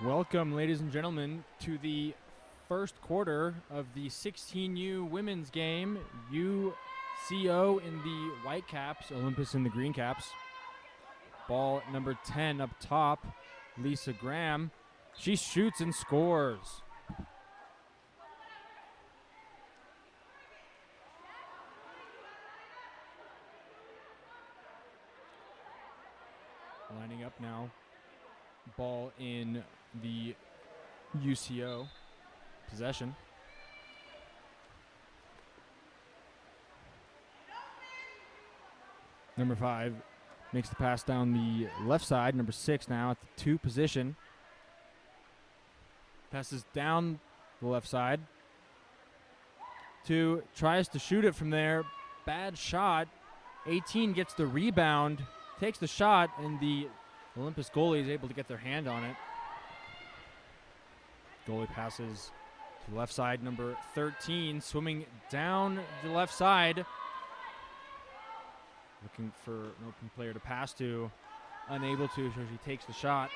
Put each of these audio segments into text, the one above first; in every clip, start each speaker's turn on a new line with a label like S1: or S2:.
S1: Welcome, ladies and gentlemen, to the first quarter of the 16U women's game. UCO in the white caps, Olympus in the green caps. Ball number 10 up top, Lisa Graham. She shoots and scores. Lining up now. Ball in the UCO possession. Number 5 makes the pass down the left side. Number 6 now at the 2 position. Passes down the left side. 2 tries to shoot it from there. Bad shot. 18 gets the rebound, takes the shot, and the Olympus goalie is able to get their hand on it. Goalie passes to the left side. Number 13 swimming down the left side. Looking for an open player to pass to. Unable to, so she takes the shot.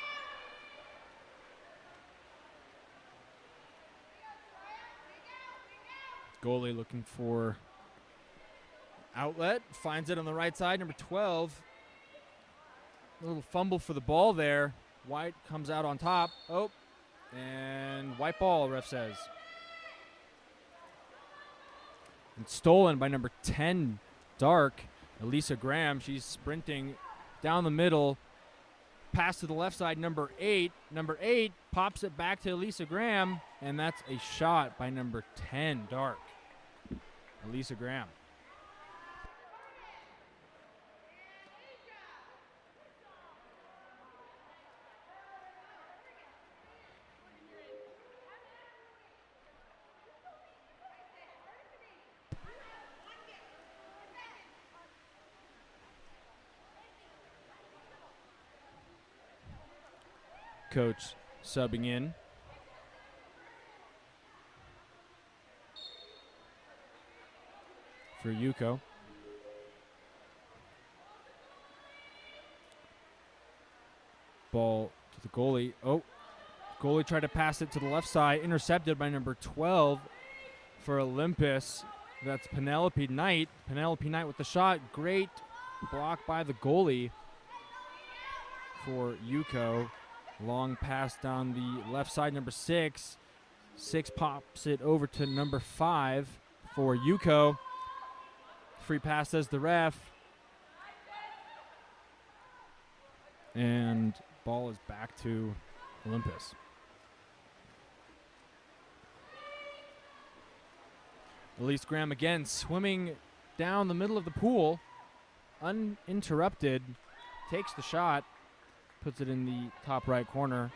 S1: Goalie looking for outlet. Finds it on the right side. Number 12. A little fumble for the ball there. White comes out on top. Oh, and white ball, ref says. And stolen by number 10, Dark, Elisa Graham. She's sprinting down the middle. Pass to the left side, number 8. Number 8 pops it back to Elisa Graham, and that's a shot by number 10, Dark, Elisa Graham. Coach subbing in. For UCO. Ball to the goalie. Oh, goalie tried to pass it to the left side. Intercepted by number 12 for Olympus. That's Penelope Knight. Penelope Knight with the shot. Great block by the goalie for UCO. Long pass down the left side, number 6. 6 pops it over to number 5 for UCO. Free pass says the ref. And ball is back to Olympus. Elise Graham again swimming down the middle of the pool. Uninterrupted. Takes the shot. Puts it in the top right corner.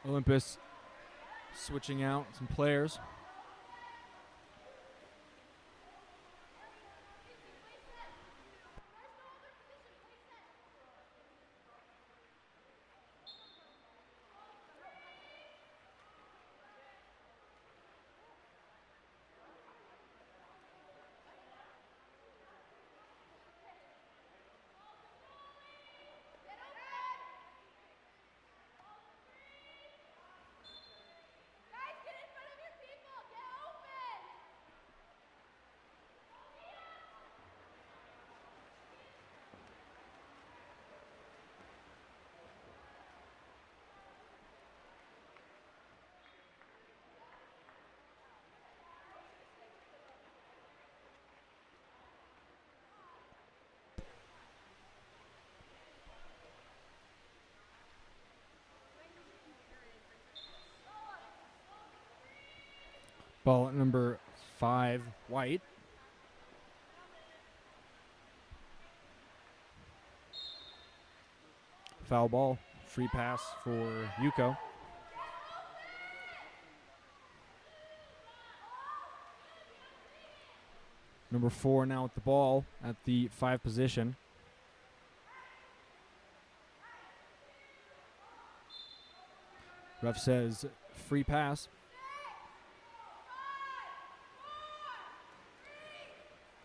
S1: Olympus switching out some players. Ball at number 5, White. Foul ball, free pass for UCO. Number 4 now with the ball at the 5 position. Ref says free pass.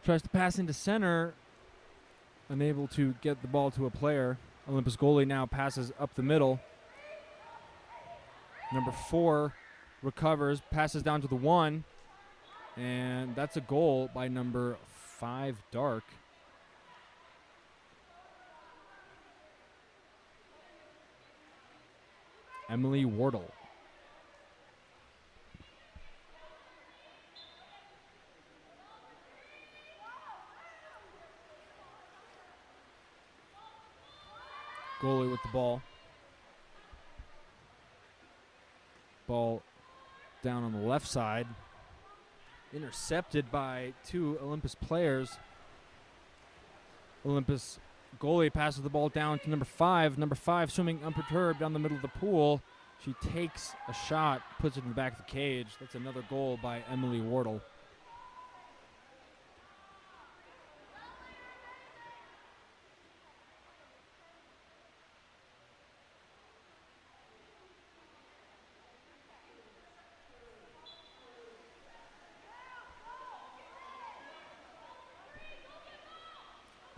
S1: Tries to pass into center. unable to get the ball to a player. Olympus goalie now passes up the middle. Number 4 recovers, passes down to the 1, and that's a goal by number 5, Dark. Emily Wardle. Goalie with the ball. Ball down on the left side. Intercepted by 2 Olympus players. Olympus goalie passes the ball down to number 5. Number 5 swimming unperturbed down the middle of the pool. She takes a shot, puts it in the back of the cage. That's another goal by Emily Wardle.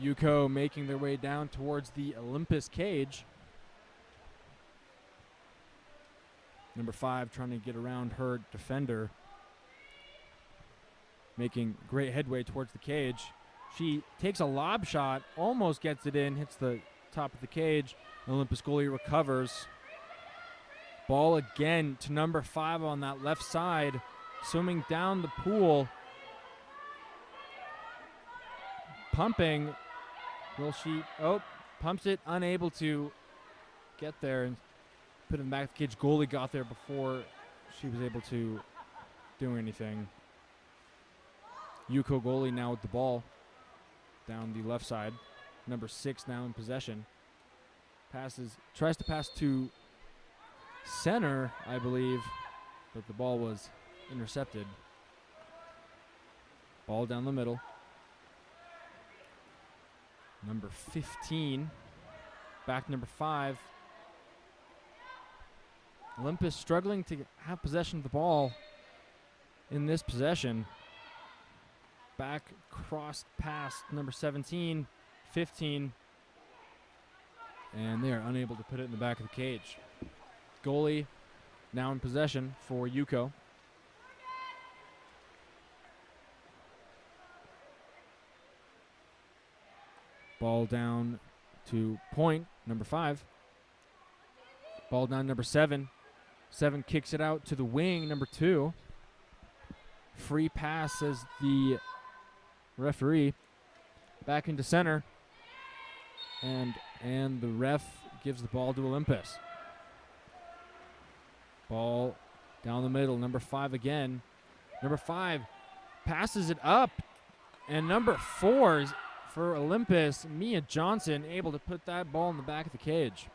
S1: UCO making their way down towards the Olympus cage. Number 5 trying to get around her defender. Making great headway towards the cage. She takes a lob shot, almost gets it in, hits the top of the cage. Olympus goalie recovers. Ball again to number 5 on that left side. Swimming down the pool. Pumping. Will she? Oh, pumps it, unable to get there and put it in the back of the cage. Goalie got there before she was able to do anything. UCO goalie now with the ball down the left side. Number 6 now in possession. Tries to pass to center, I believe, but the ball was intercepted. Ball down the middle. Number 15, back number 5. Olympus struggling to have possession of the ball in this possession. Back crossed past number 17, 15, and they are unable to put it in the back of the cage. Goalie now in possession for UCO. Ball down to point, number 5. Ball down, number 7. 7 kicks it out to the wing, number 2. Free pass, says the referee. Back into center. And the ref gives the ball to Olympus. Ball down the middle, number 5 again. Number 5 passes it up. And number 4 is for Olympus, Mia Johnson, able to put that ball in the back of the cage.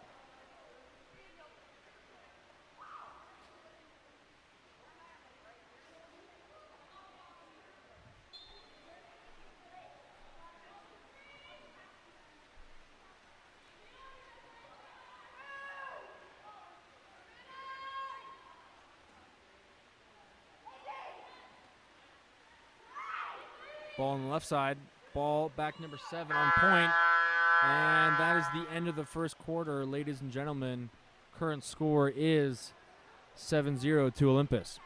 S1: Ball on the left side. Ball back number 7 on point. And that is the end of the first quarter, ladies and gentlemen. Current score is 7-0 to Olympus.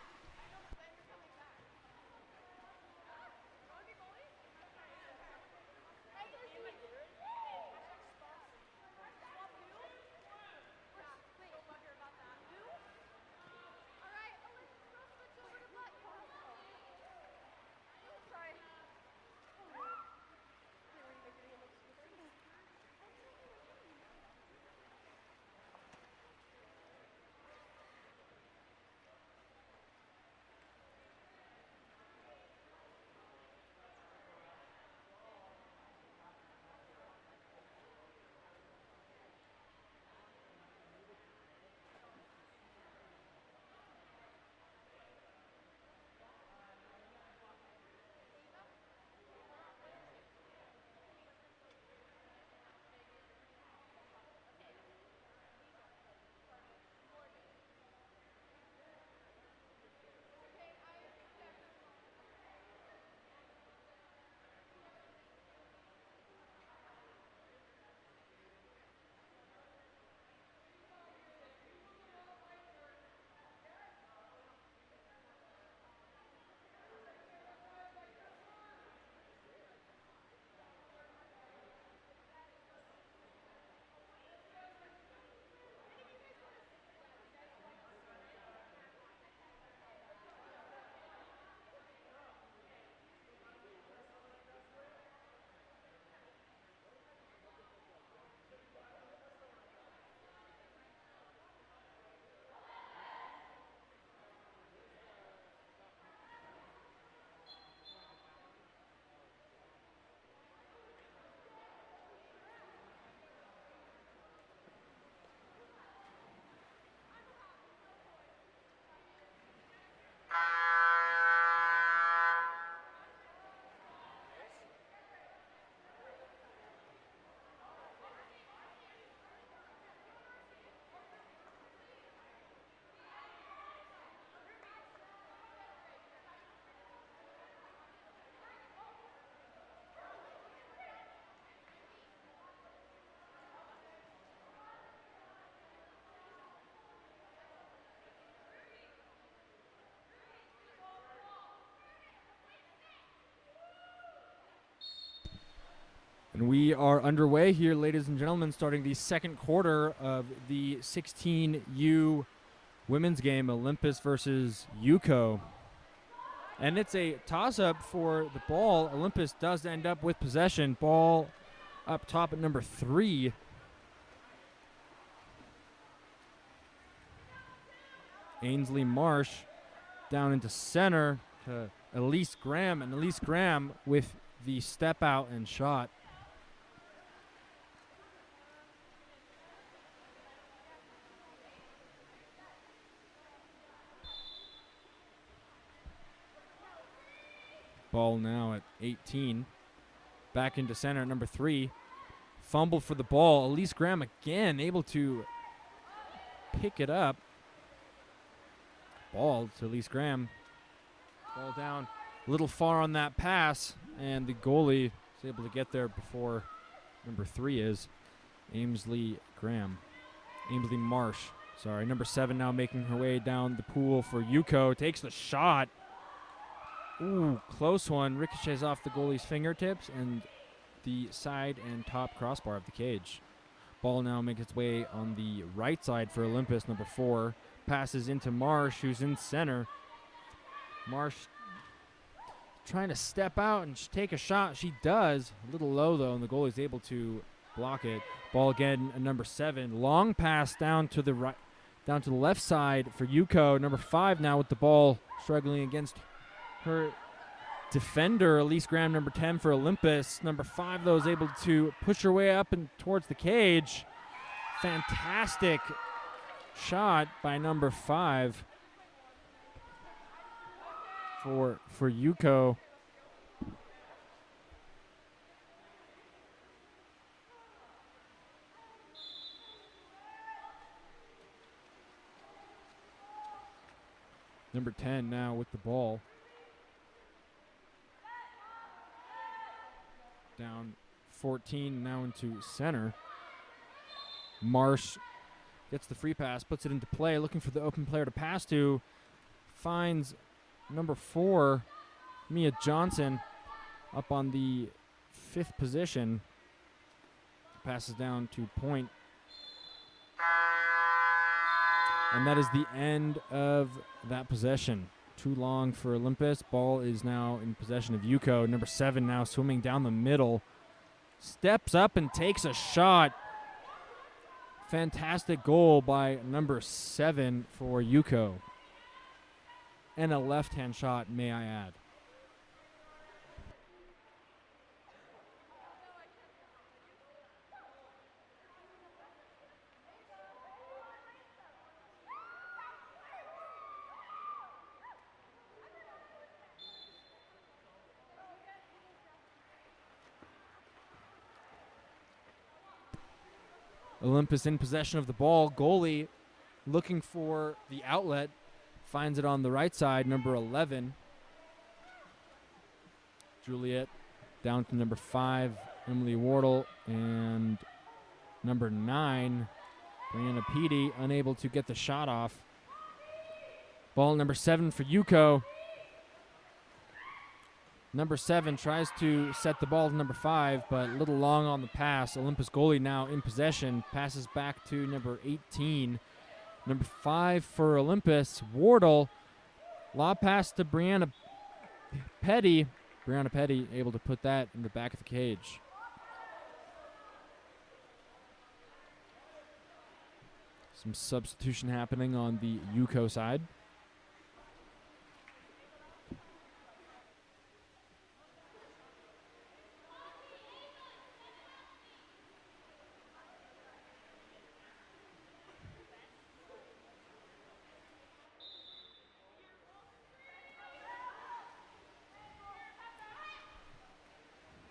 S1: And we are underway here, ladies and gentlemen, starting the second quarter of the 16U women's game, Olympus versus UCO. And it's a toss-up for the ball. Olympus does end up with possession. Ball up top at number 3. Ainsley Marsh down into center to Elise Graham, and Elise Graham with the step out and shot. Ball now at 18. Back into center at number 3. Fumble for the ball. Elise Graham again able to pick it up. Ball to Elise Graham. Ball down a little far on that pass, and the goalie is able to get there before number 3 is. Ainsley Marsh. Sorry, number 7 now making her way down the pool for UCO. Takes the shot. Ooh, close one. Ricochets off the goalie's fingertips and the side and top crossbar of the cage. Ball now makes its way on the right side for Olympus, number 4. Passes into Marsh, who's in center. Marsh trying to step out and take a shot. She does. A little low, though, and the goalie's able to block it. Ball again, number 7. Long pass down to the right, down to the left side for UCO. Number 5 now with the ball, struggling against her defender, Elise Graham, number 10 for Olympus. Number 5, though, is able to push her way up and towards the cage. Fantastic shot by number 5 for UCO. Number 10 now with the ball. Down 14 now into center. Marsh gets the free pass, puts it into play, looking for the open player to pass to. Finds number 4, Mia Johnson, up on the 5th position. Passes down to point. And that is the end of that possession. Too long for Olympus. Ball is now in possession of UCO. Number 7 now swimming down the middle. Steps up and takes a shot. Fantastic goal by number 7 for UCO. And a left-hand shot, may I add. Olympus in possession of the ball. Goalie looking for the outlet. Finds it on the right side, number 11. Juliet down to number 5, Emily Wardle. And number 9, Brianna Petey, unable to get the shot off. Ball number 7 for UCO. Number 7 tries to set the ball to number 5, but a little long on the pass. Olympus goalie now in possession. Passes back to number 18. Number 5 for Olympus, Wardle. Lob pass to Brianna Petty. Brianna Petty able to put that in the back of the cage. Some substitution happening on the UCO side.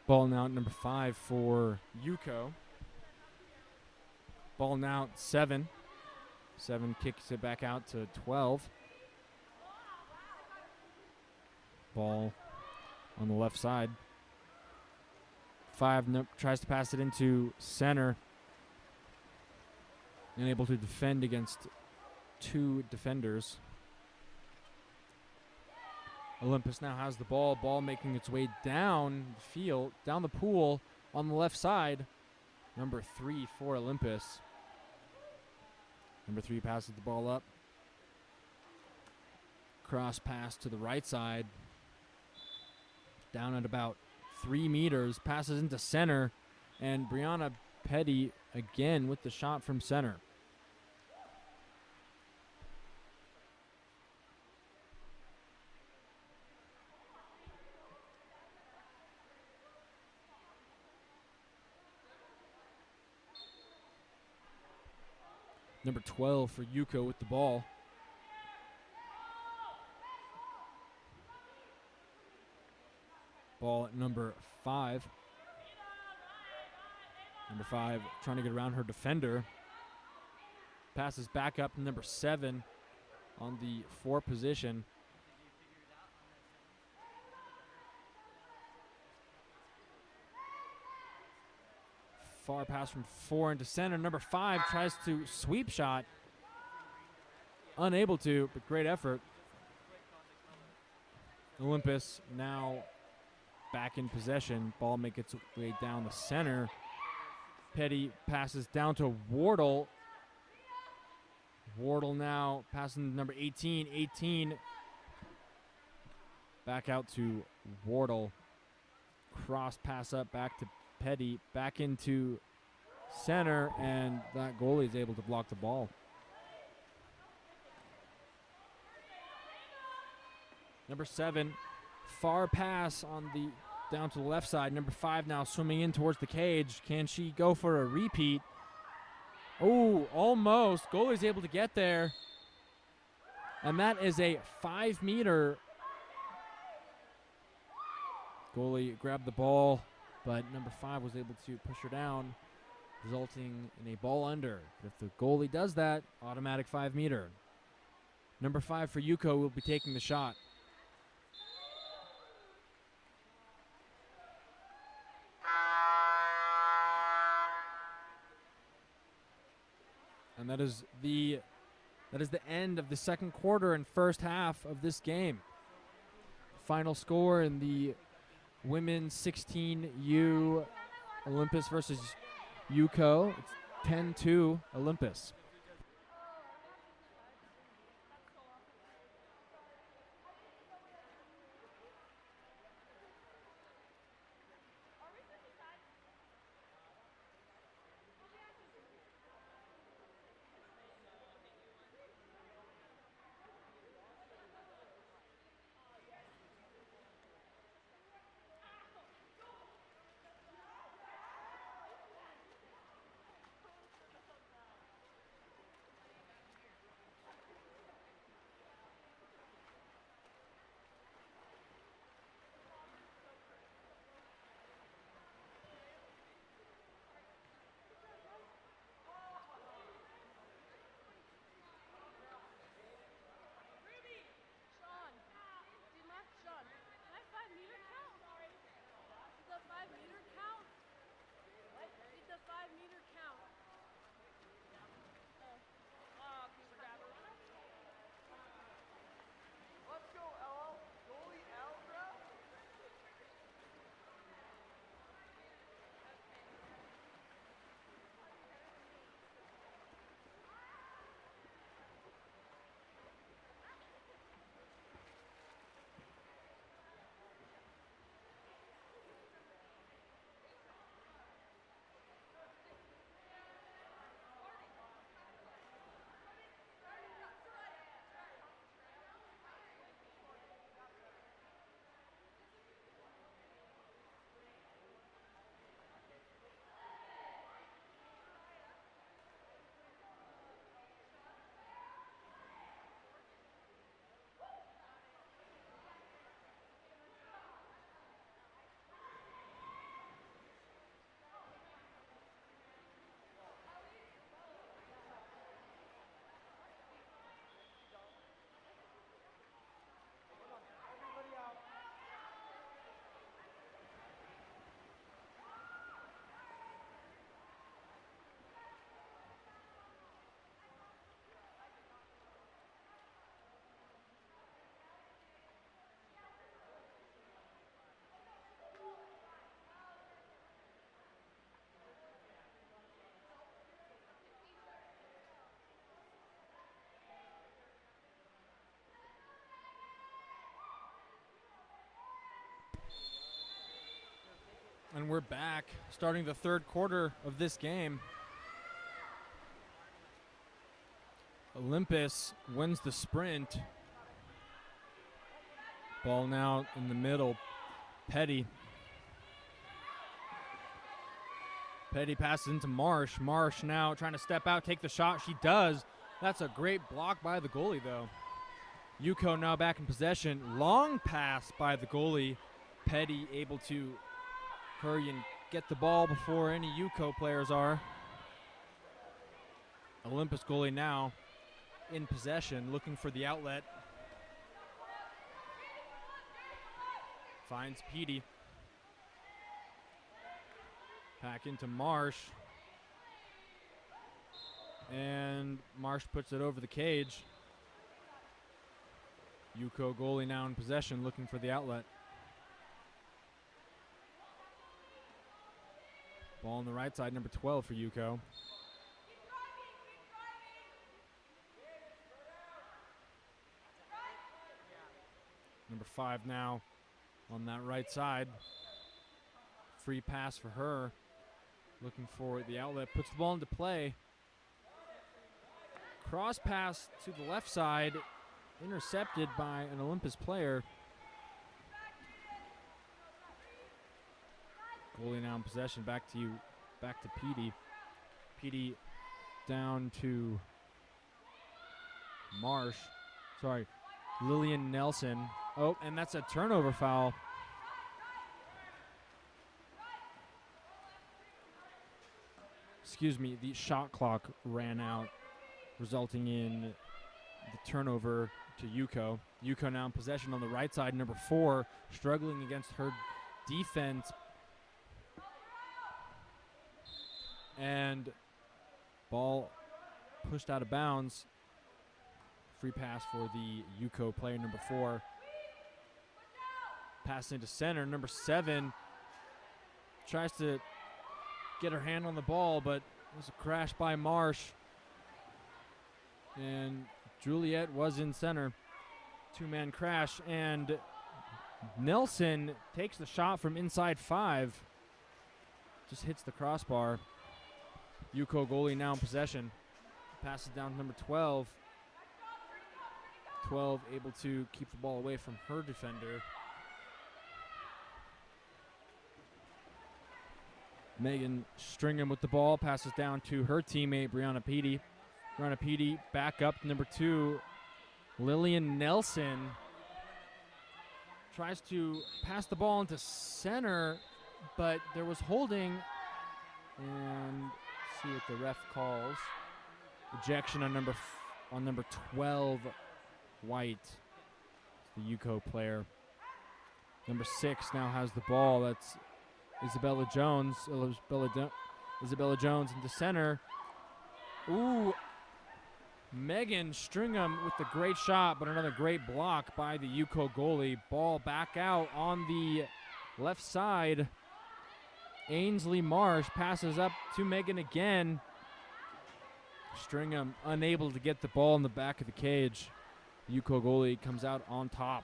S1: Ball now at number 5 for UCO. Ball now at 7. 7 kicks it back out to 12. Ball on the left side. 5 tries to pass it into center. Unable to defend against 2 defenders. Olympus now has the ball. Ball making its way down the field, down the pool on the left side, number 3 for Olympus. Number 3 passes the ball up. Cross pass to the right side. Down at about 3 meters. Passes into center. And Brianna Petty again with the shot from center. Number 12 for UCO with the ball. Ball at number 5. Number 5 trying to get around her defender. Passes back up to number 7 on the 4 position. Far pass from 4 into center. Number 5 tries to sweep shot. Unable to, but great effort. Olympus now back in possession. Ball makes its way down the center. Petty passes down to Wardle. Wardle now passing number 18. 18 back out to Wardle. Cross pass up back to Petty. Back into center, and that goalie is able to block the ball. Number 7, far pass on the down to the left side. Number 5 now swimming in towards the cage. Can she go for a repeat? Oh, almost. Goalie's able to get there. And that is a 5-meter. Goalie grabbed the ball, but number 5 was able to push her down, resulting in a ball under. If the goalie does that, automatic 5-meter. Number 5 for UCO will be taking the shot. And that is the end of the second quarter and first half of this game. Final score in the women's 16U Olympus versus UCO. It's 10-2 Olympus. And we're back, starting the third quarter of this game. Olympus wins the sprint. Ball now in the middle. Petty passes into Marsh. Marsh now trying to step out, take the shot. She does. That's a great block by the goalie, though. UCO now back in possession. Long pass by the goalie. Petty able to hurry and get the ball before any UCO players are. Olympus goalie now in possession, looking for the outlet. Finds Petey. Back into Marsh. And Marsh puts it over the cage. UCO goalie now in possession, looking for the outlet. Ball on the right side, number 12 for UCO. Number 5 now on that right side. Free pass for her. Looking for the outlet. Puts the ball into play. Cross pass to the left side. Intercepted by an Olympus player. Goalie now in possession. Back to Petey. Petey down to Marsh. Sorry, Lillian Nelson. Oh, and that's a turnover foul. Excuse me, the shot clock ran out, resulting in the turnover to UCO. UCO now in possession on the right side. Number 4 struggling against her defense. And ball pushed out of bounds. Free pass for the UCO player, number 4. Pass into center. Number 7 tries to get her hand on the ball, but it was a crash by Marsh. And Juliet was in center. 2-man crash, and Nelson takes the shot from inside 5. Just hits the crossbar. UCO goalie now in possession. Passes down to number 12. 12 able to keep the ball away from her defender. Megan Stringham with the ball. Passes down to her teammate, Brianna Petey. Brianna Petey back up to number 2. Lillian Nelson tries to pass the ball into center, but there was holding. And see what the ref calls. Ejection on number 12, White, the UCO player. Number 6 now has the ball. That's Isabella Jones. Isabella Jones into center. Ooh, Megan Stringham with the great shot, but another great block by the UCO goalie. Ball back out on the left side. Ainsley Marsh passes up to Megan again. Stringham unable to get the ball in the back of the cage. UCO goalie comes out on top.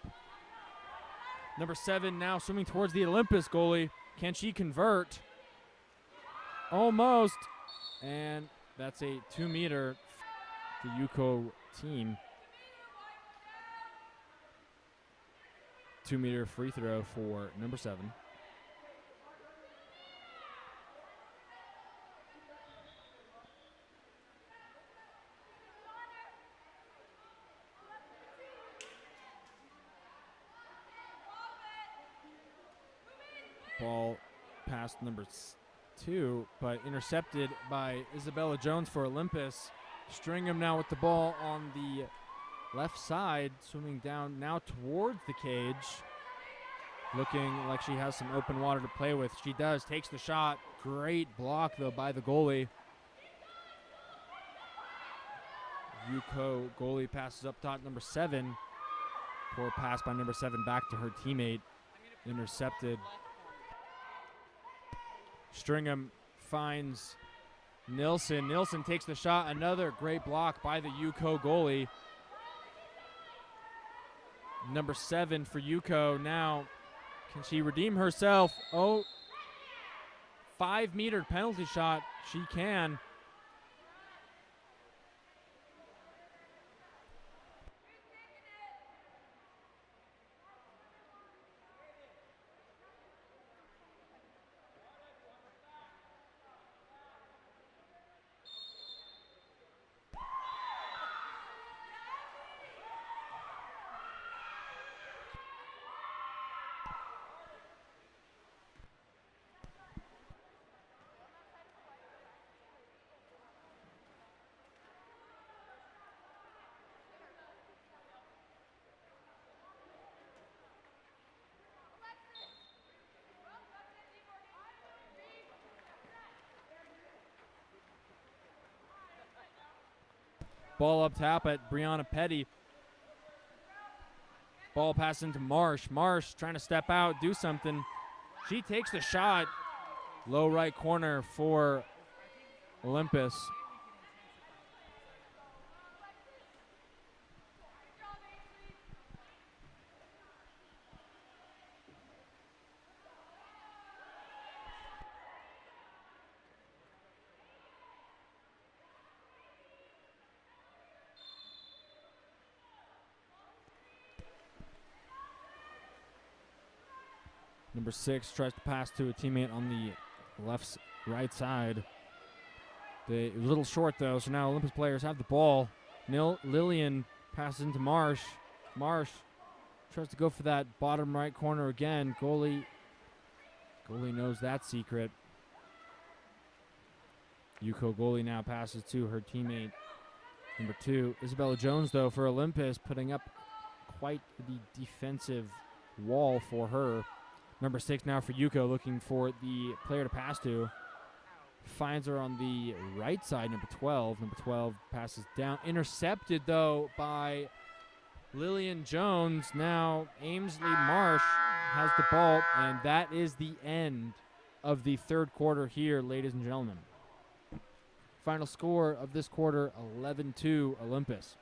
S1: Number 7 now swimming towards the Olympus goalie. Can she convert? Almost. And that's a 2-meter, the UCO team. 2-meter free throw for number 7. Ball past number 2, but intercepted by Isabella Jones for Olympus. Stringham now with the ball on the left side, swimming down now towards the cage. Looking like she has some open water to play with. She does, takes the shot. Great block, though, by the goalie. UCO goalie passes up top, number 7. Poor pass by number 7 back to her teammate. Intercepted. Stringham finds Nilsson. Nilsson takes the shot. Another great block by the UCO goalie. Number 7 for UCO now. Can she redeem herself? Oh, 5-meter penalty shot. She can. Ball up top at Brianna Petty. Ball pass into Marsh. Marsh trying to step out, do something. She takes the shot. Low right corner for Olympus. Number 6 tries to pass to a teammate on the right side. A little short though, so now Olympus players have the ball. Lillian passes into Marsh. Marsh tries to go for that bottom right corner again. Goalie knows that secret. UCO goalie now passes to her teammate. Number 2, Isabella Jones though for Olympus, putting up quite the defensive wall for her. Number 6 now for UCO, looking for the player to pass to. Finds her on the right side, number 12. Number 12 passes down. Intercepted, though, by Lillian Jones. Now Ainsley Marsh has the ball, and that is the end of the third quarter here, ladies and gentlemen. Final score of this quarter, 11-2 Olympus.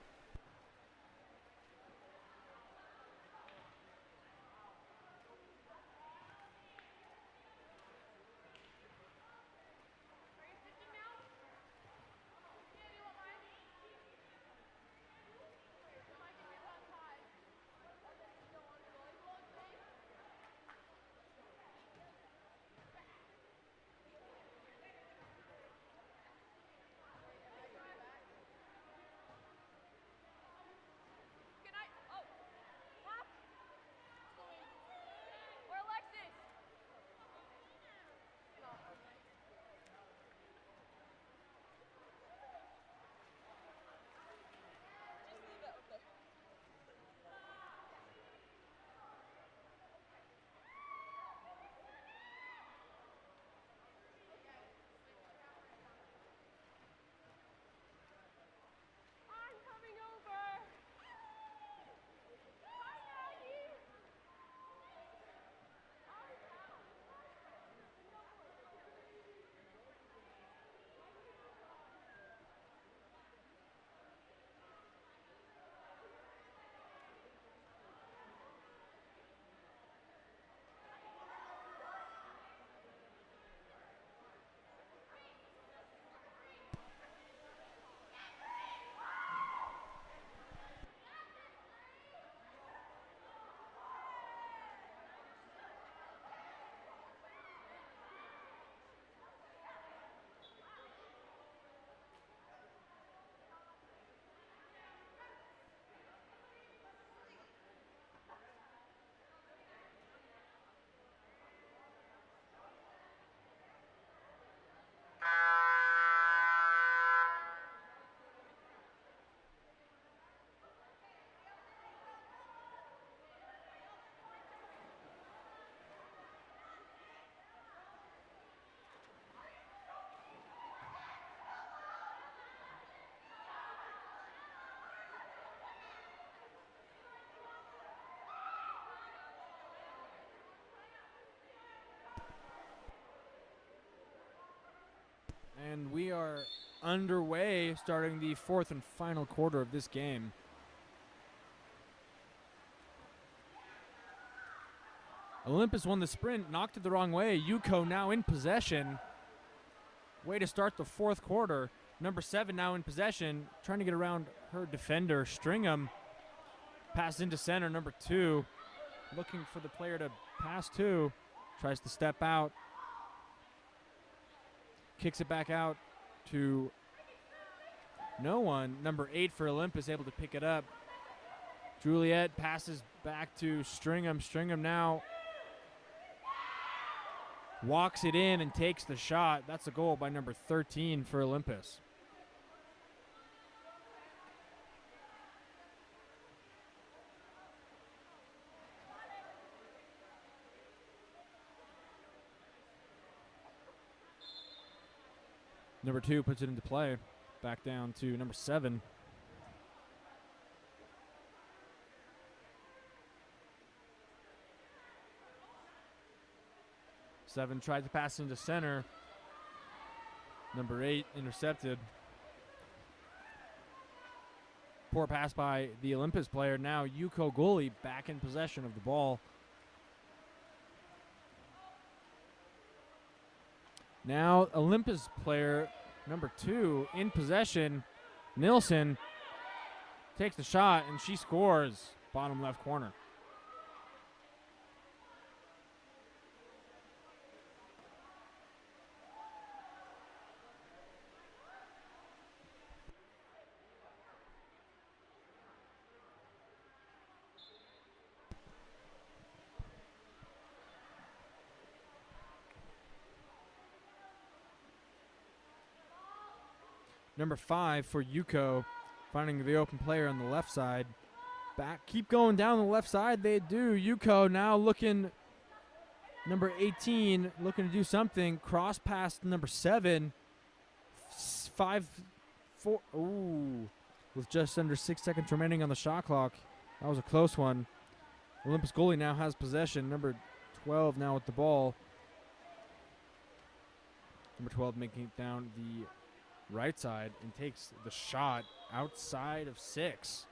S1: And we are underway, starting the fourth and final quarter of this game. Olympus won the sprint, knocked it the wrong way. UCO now in possession. Way to start the fourth quarter. Number 7 now in possession, trying to get around her defender, Stringham. Pass into center, number 2. Looking for the player to pass to. Tries to step out. Kicks it back out to no one. Number 8 for Olympus, able to pick it up. Juliet passes back to Stringham. Stringham now walks it in and takes the shot. That's a goal by number 13 for Olympus. Number 2 puts it into play. Back down to number 7. Seven tried to pass into center. Number 8 intercepted. Poor pass by the Olympus player. Now UCO goalie back in possession of the ball. Now Olympus player number 2 in possession. Nilsson takes the shot and she scores. Bottom left corner. Number 5 for UCO, finding the open player on the left side. Back, keep going down the left side. They do. UCO now looking, number 18, looking to do something. Cross pass to number 7. 5-4. Ooh, with just under 6 seconds remaining on the shot clock. That was a close one. Olympus goalie now has possession. Number 12 now with the ball. Number 12 making it down the right side and takes the shot outside of 6.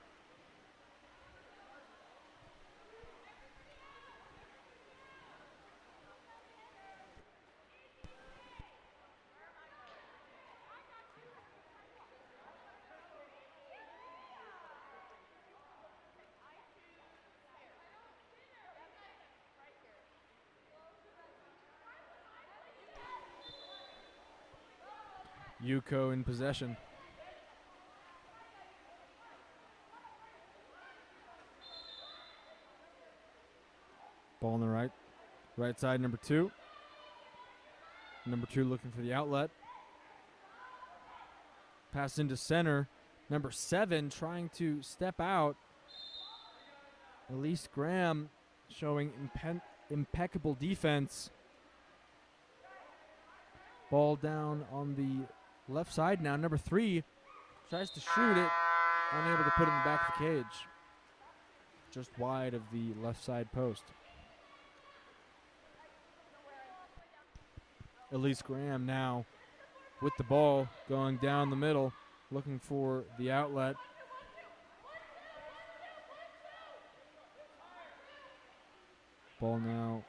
S1: UCO in possession. Ball on the right side, number 2. Number 2 looking for the outlet. Pass into center. Number 7 trying to step out. Elise Graham showing impeccable defense. Ball down on the left side now. Number 3 tries to shoot it. Unable to put it in the back of the cage. Just wide of the left side post. Elise Graham now with the ball going down the middle, looking for the outlet. Ball now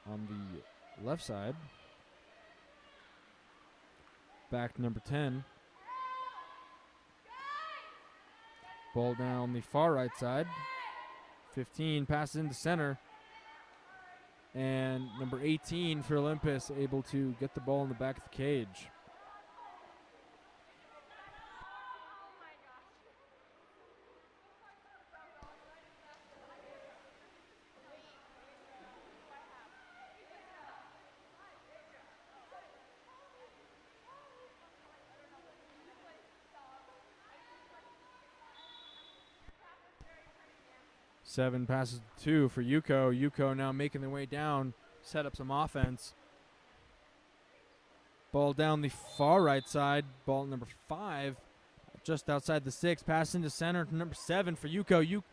S1: on the left side. Back to number 10. Ball down the far right side. 15 passes into center. And number 18 for Olympus able to get the ball in the back of the cage. Seven passes to 2 for UCO. UCO now making their way down, set up some offense. Ball down the far right side. Ball number 5, just outside the 6. Pass into center to number 7 for UCO.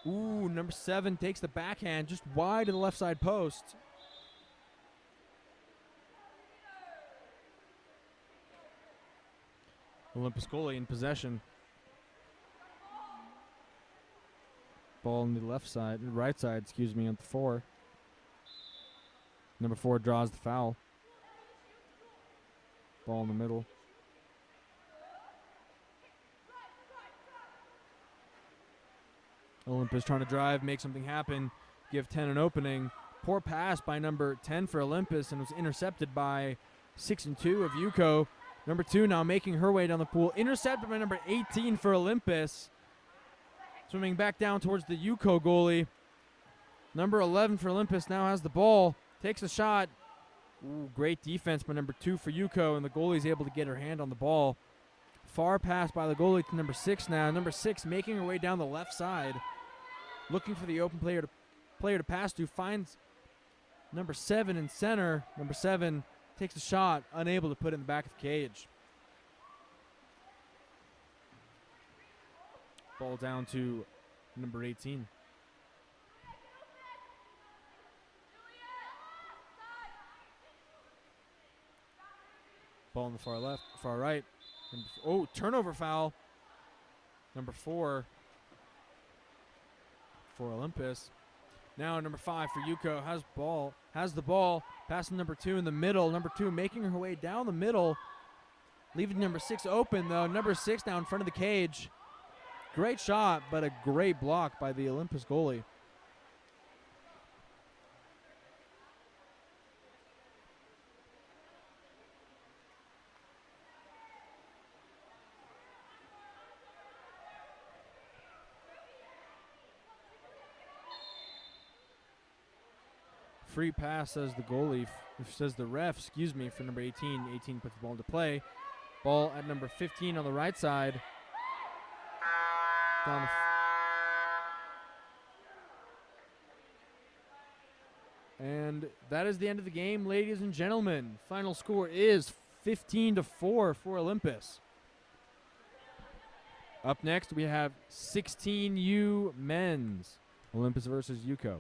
S1: Ooh, number 7 takes the backhand just wide of the left side post. Olympus goalie in possession. Ball on the right side, excuse me, on the 4. Number 4 draws the foul. Ball in the middle. Olympus trying to drive, make something happen, give 10 an opening. Poor pass by number 10 for Olympus and was intercepted by 6 and 2 of UCO. Number 2 now making her way down the pool. Intercepted by number 18 for Olympus. Swimming back down towards the UCO goalie. Number 11 for Olympus now has the ball. Takes a shot. Ooh, great defense by number 2 for UCO, and the goalie's able to get her hand on the ball. Far pass by the goalie to number 6 now. Number 6 making her way down the left side. Looking for the open player to pass to. Finds number 7 in center. Number 7 takes a shot, unable to put it in the back of the cage. Ball down to number 18. Ball on the far left, far right. Oh, turnover foul. Number 4 for Olympus. Now number 5 for UCO has the ball, passing number 2 in the middle. Number 2 making her way down the middle, leaving number 6 open though. Number 6 now in front of the cage. Great shot, but a great block by the Olympus goalie. Free pass, says the goalie, says the ref, excuse me, for number 18. 18 puts the ball into play. Ball at number 15 on the right side. Down and that is the end of the game, ladies and gentlemen. Final score is 15-4 for Olympus. Up next, we have 16U men's. Olympus versus UCO.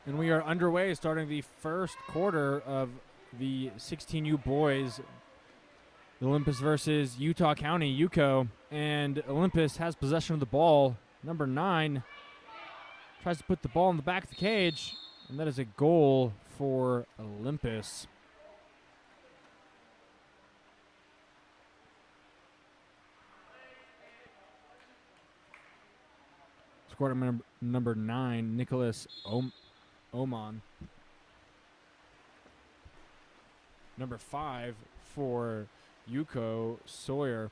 S1: And we are underway, starting the first quarter of the 16U boys. Olympus versus Utah County, UCO. And Olympus has possession of the ball. Number 9 tries to put the ball in the back of the cage. And that is a goal for Olympus. Squad number 9, Nicholas Oman. Number 5 for UCO, Sawyer,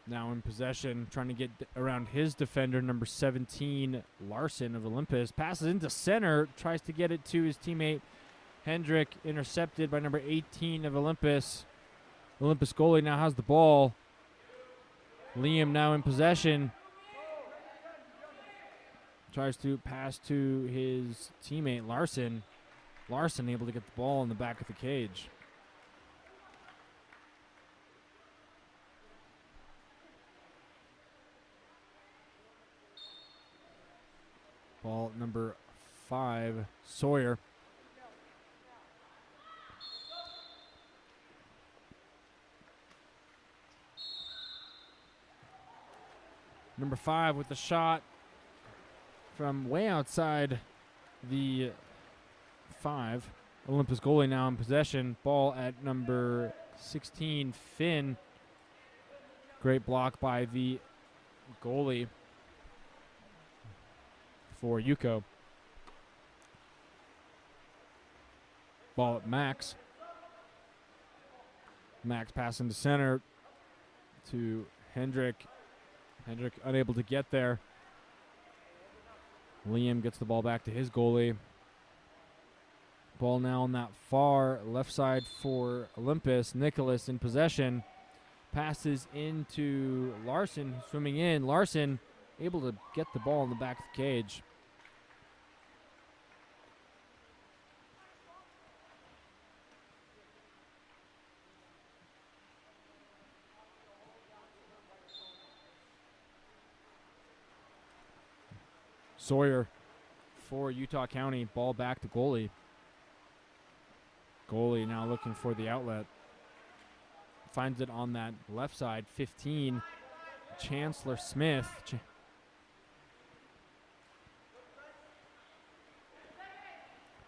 S1: now in possession, trying to get around his defender, number 17, Larson of Olympus. Passes into center, tries to get it to his teammate, Hendrick, intercepted by number 18 of Olympus. Olympus goalie now has the ball. Liam now in possession. Tries to pass to his teammate, Larson. Larson able to get the ball in the back of the cage. Ball number 5, Sawyer. Number 5 with the shot from way outside the 5. Olympus goalie now in possession. Ball at number 16, Finn. Great block by the goalie for UCO. Ball at Max. Max passing to center to Hendrick. Hendrick unable to get there. Liam gets the ball back to his goalie. Ball now on that far left side for Olympus. Nicholas in possession. Passes into Larson, swimming in. Larson able to get the ball in the back of the cage. Sawyer for Utah County. Ball back to goalie. Goalie now looking for the outlet. Finds it on that left side. 15, Chancellor Smith.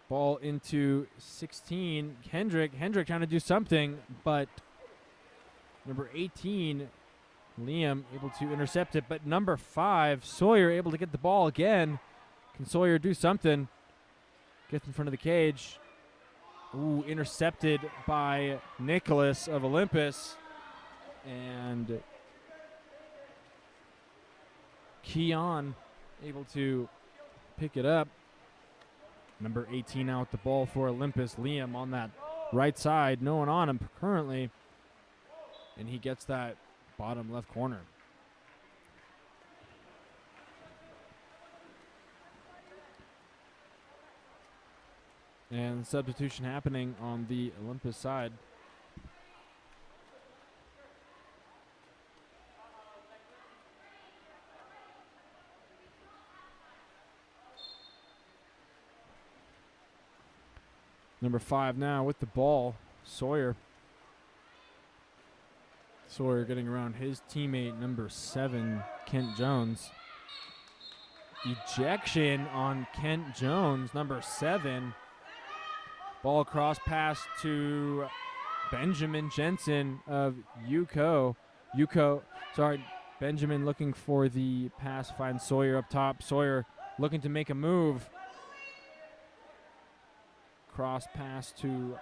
S1: Ball into 16, Hendrick. Hendrick trying to do something, but number 18, Liam, able to intercept it. But number 5, Sawyer, able to get the ball again. Can Sawyer do something? Gets in front of the cage. Ooh, intercepted by Nicholas of Olympus. And Keon able to pick it up. Number 18 out the ball for Olympus. Liam on that right side. No one on him currently. And he gets that bottom left corner. And substitution happening on the Olympus side. Number 5 now with the ball, Sawyer. Sawyer getting around his teammate, number 7, Kent Jones. Ejection on Kent Jones, number 7. Ball across pass to Benjamin Jensen of UCO. Benjamin looking for the pass, finds Sawyer up top. Sawyer looking to make a move. Cross pass to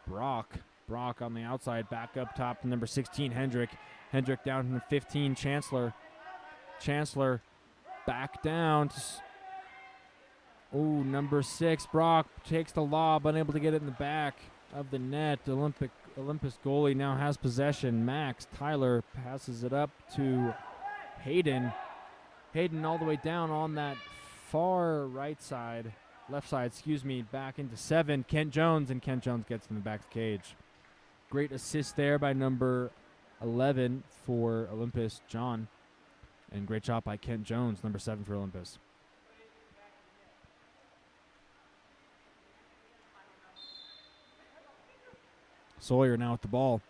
S1: Brock. Brock on the outside, back up top to number 16, Hendrick. Hendrick down to 15, Chancellor. Chancellor back down to number 6, Brock takes the lob, unable to get it in the back of the net. Olympus goalie now has possession. Max Tyler passes it up to Hayden. Hayden all the way down on that far right side. Left side, back into 7, Kent Jones, and Kent Jones gets in the back of the cage. Great assist there by number 11 for Olympus, John. And great shot by Kent Jones, number 7 for Olympus. Sawyer now with the ball.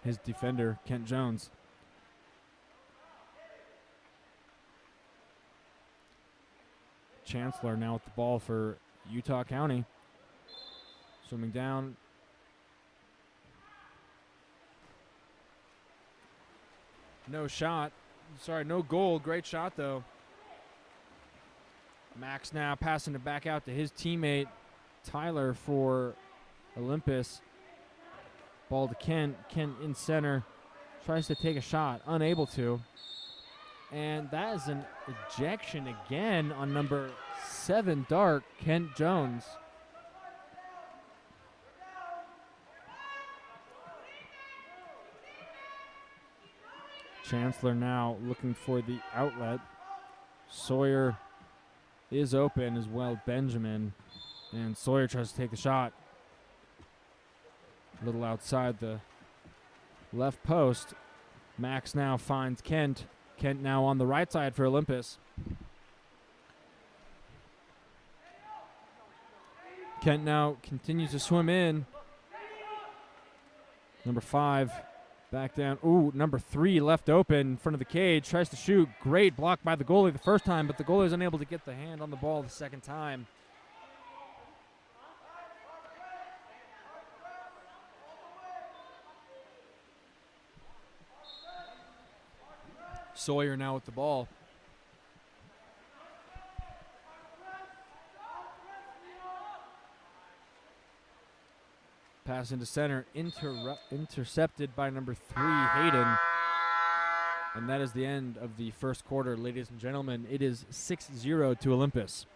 S1: His defender, Kent Jones. Chancellor now with the ball for Utah County. Swimming down. No shot. Sorry, no goal. Great shot, though. Max now passing it back out to his teammate, Tyler, for Olympus. Ball to Kent. Kent in center. Tries to take a shot. Unable to. And that is an ejection again on number 7, Dark, Kent Jones. Chancellor now looking for the outlet. Sawyer is open as well, Benjamin. And Sawyer tries to take the shot. A little outside the left post. Max now finds Kent. Kent now on the right side for Olympus. Kent now continues to swim in. Number 5 back down. Ooh, number 3 left open in front of the cage. Tries to shoot. Great block by the goalie the first time, but the goalie is unable to get the hand on the ball the second time. Sawyer now with the ball. Pass into center, intercepted by number 3, Hayden. And that is the end of the first quarter, ladies and gentlemen. It is 6-0 to Olympus.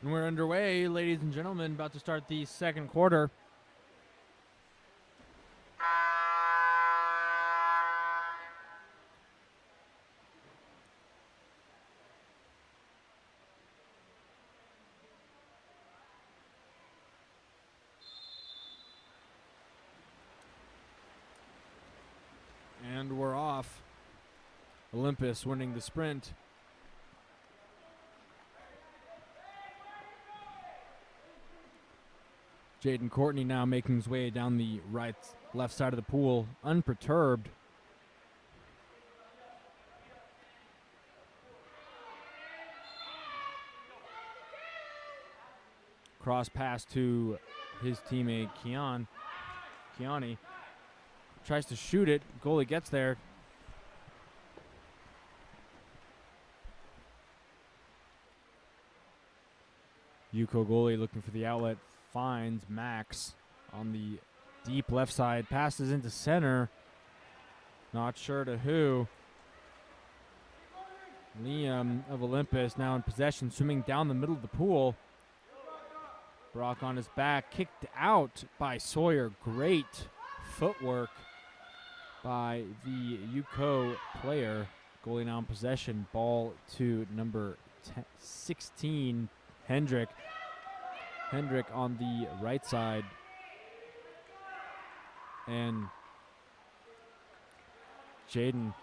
S1: And we're underway, ladies and gentlemen, about to start the second quarter. And we're off. Olympus winning the sprint. Jaden Courtney now making his way down the left side of the pool, unperturbed. Cross pass to his teammate Keani. Tries to shoot it. Goalie gets there. UCO goalie looking for the outlet. Finds Max on the deep left side. Passes into center. Not sure to who. Liam of Olympus now in possession, swimming down the middle of the pool. Brock on his back, kicked out by Sawyer. Great footwork by the UCO player. Goalie now in possession. Ball to number 16, Hendrick. Hendrick on the right side. And Jaden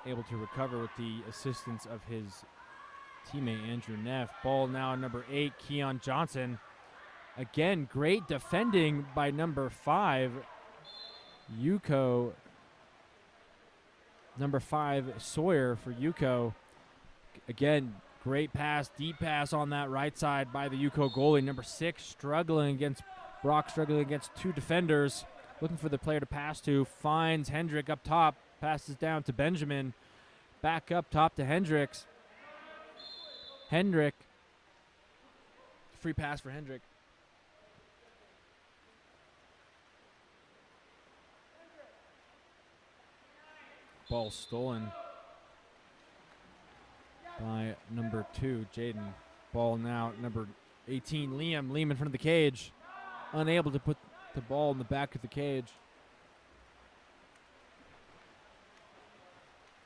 S1: able to recover with the assistance of his teammate Andrew Neff. Ball now number 8, Keon Johnson. Again, great defending by number 5, UCO. Number 5, Sawyer for UCO. Again, great pass, deep pass on that right side by the UCO goalie. Number 6 Brock struggling against 2 defenders. Looking for the player to pass to. Finds Hendrick up top. Passes down to Benjamin. Back up top to Hendricks. Hendrick. Free pass for Hendrick. Ball stolen by number 2, Jaden. Ball now number 18, Liam. Liam in front of the cage. Unable to put the ball in the back of the cage.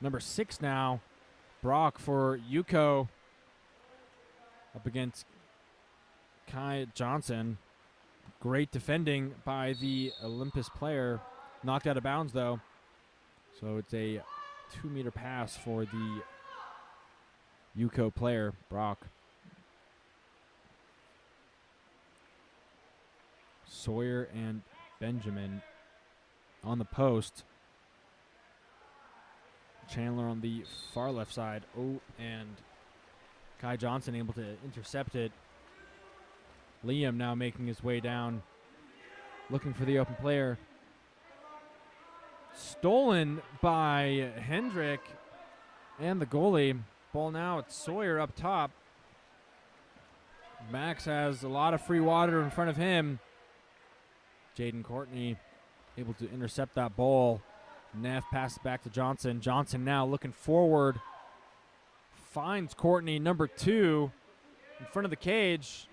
S1: Number 6 now, Brock for UCO. Up against Kai Johnson. Great defending by the Olympus player. Knocked out of bounds though. So it's a 2-meter pass for the UCO player, Brock. Sawyer and Benjamin on the post. Chandler on the far left side. Oh, and Kai Johnson able to intercept it. Liam now making his way down, looking for the open player. Stolen by Hendrick and the goalie. Ball now at Sawyer up top. Max has a lot of free water in front of him. Jaden Courtney able to intercept that ball. Neff passes back to Johnson. Johnson now looking forward. Finds Courtney, number 2, in front of the cage.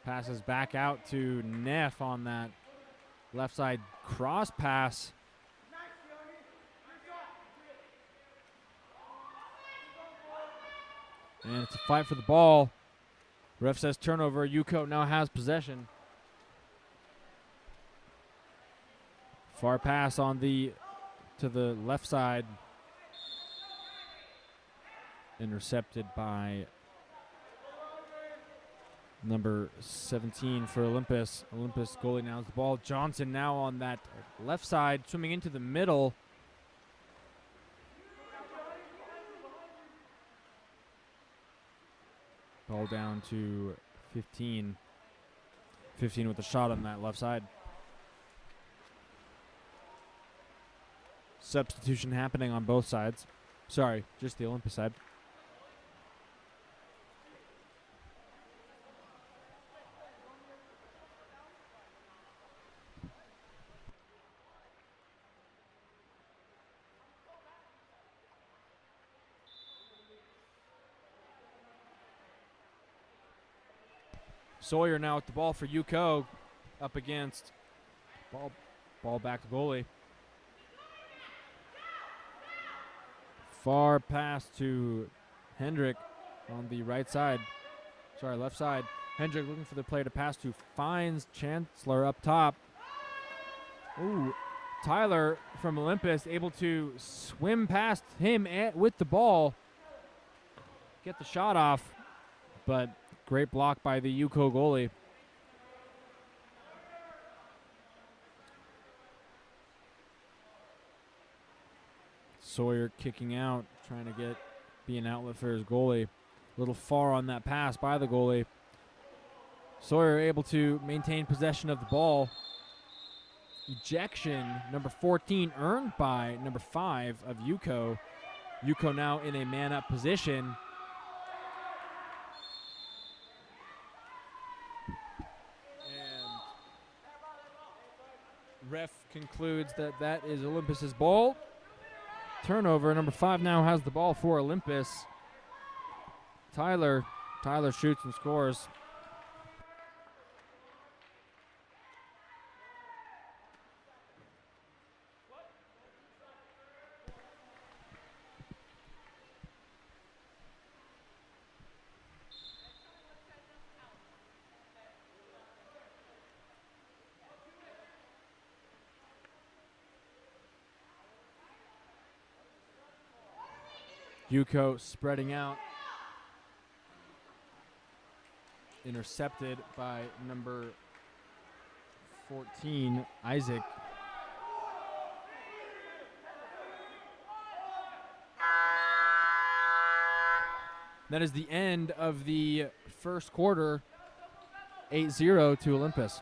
S1: Passes back out to Neff on that left side cross pass. And it's a fight for the ball. Ref says turnover. UCO now has possession. Far pass to the left side. Intercepted by number 17 for Olympus. Olympus goalie now has the ball. Johnson now on that left side, swimming into the middle. Ball down to 15. 15 with a shot on that left side. Substitution happening on both sides. Sorry, just the Olympus side. Sawyer now with the ball for UCO, up against ball back to goalie. Far pass to Hendrick on the right side. Sorry, left side. Hendrick looking for the player to pass to. Finds Chancellor up top. Ooh, Tyler from Olympus able to swim past him with the ball. Get the shot off, but great block by the UCO goalie. Sawyer kicking out, trying to be an outlet for his goalie. A little far on that pass by the goalie. Sawyer able to maintain possession of the ball. Ejection, number 14, earned by number 5 of UCO. UCO now in a man-up position. And Ref concludes that that is Olympus's ball. Turnover. Number 5 now has the ball for Olympus. Tyler shoots and scores. UCO spreading out. Intercepted by number 14, Isaac. That is the end of the first quarter. 8-0 to Olympus.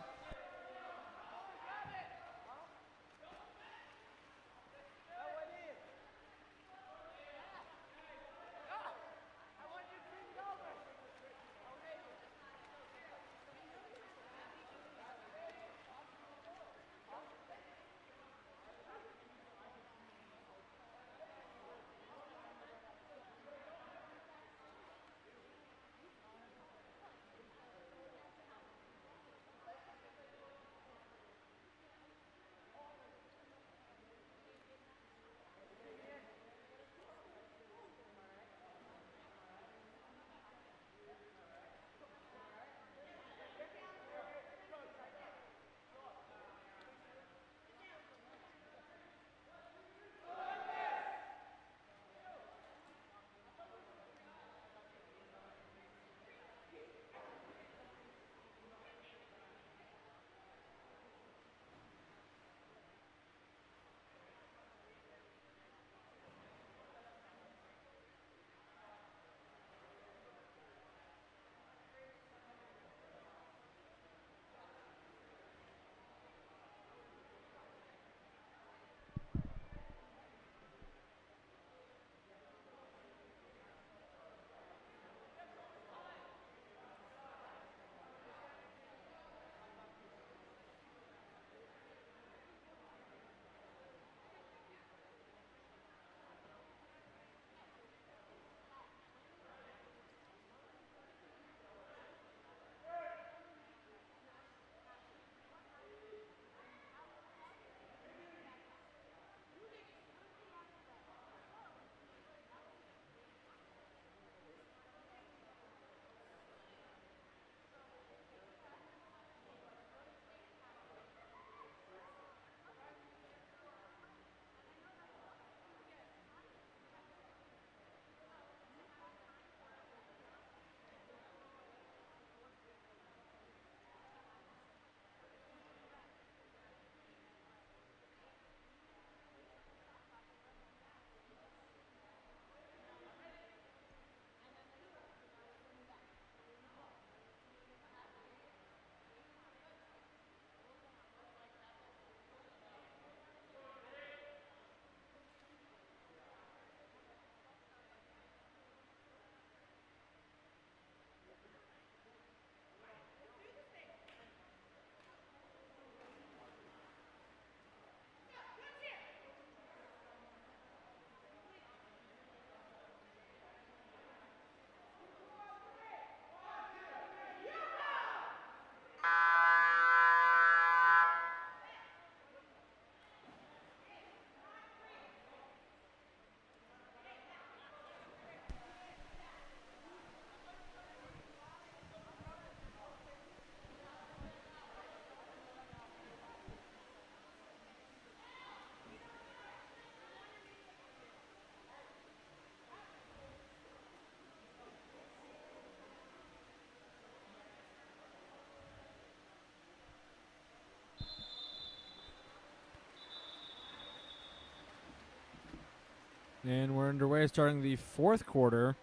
S1: And we're underway starting the fourth quarter.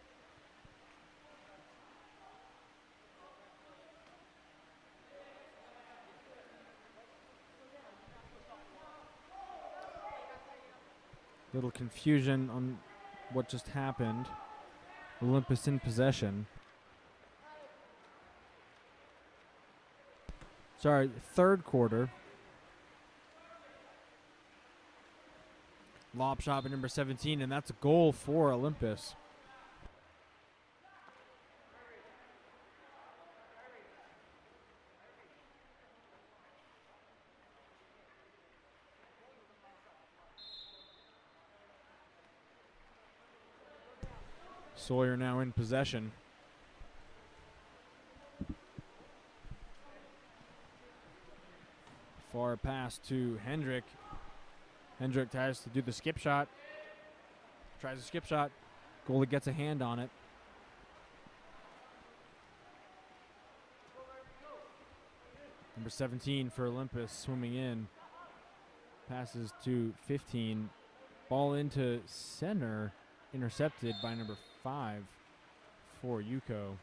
S1: Little confusion on what just happened. Olympus in possession. Sorry, third quarter. Lob shot by number 17, and that's a goal for Olympus. Sawyer now in possession. Far pass to Hendrick. Hendrick tries to do the skip shot. Tries a skip shot. Goalie gets a hand on it. Number 17 for Olympus swimming in. Passes to 15. Ball into center. Intercepted by number 5 for UCO.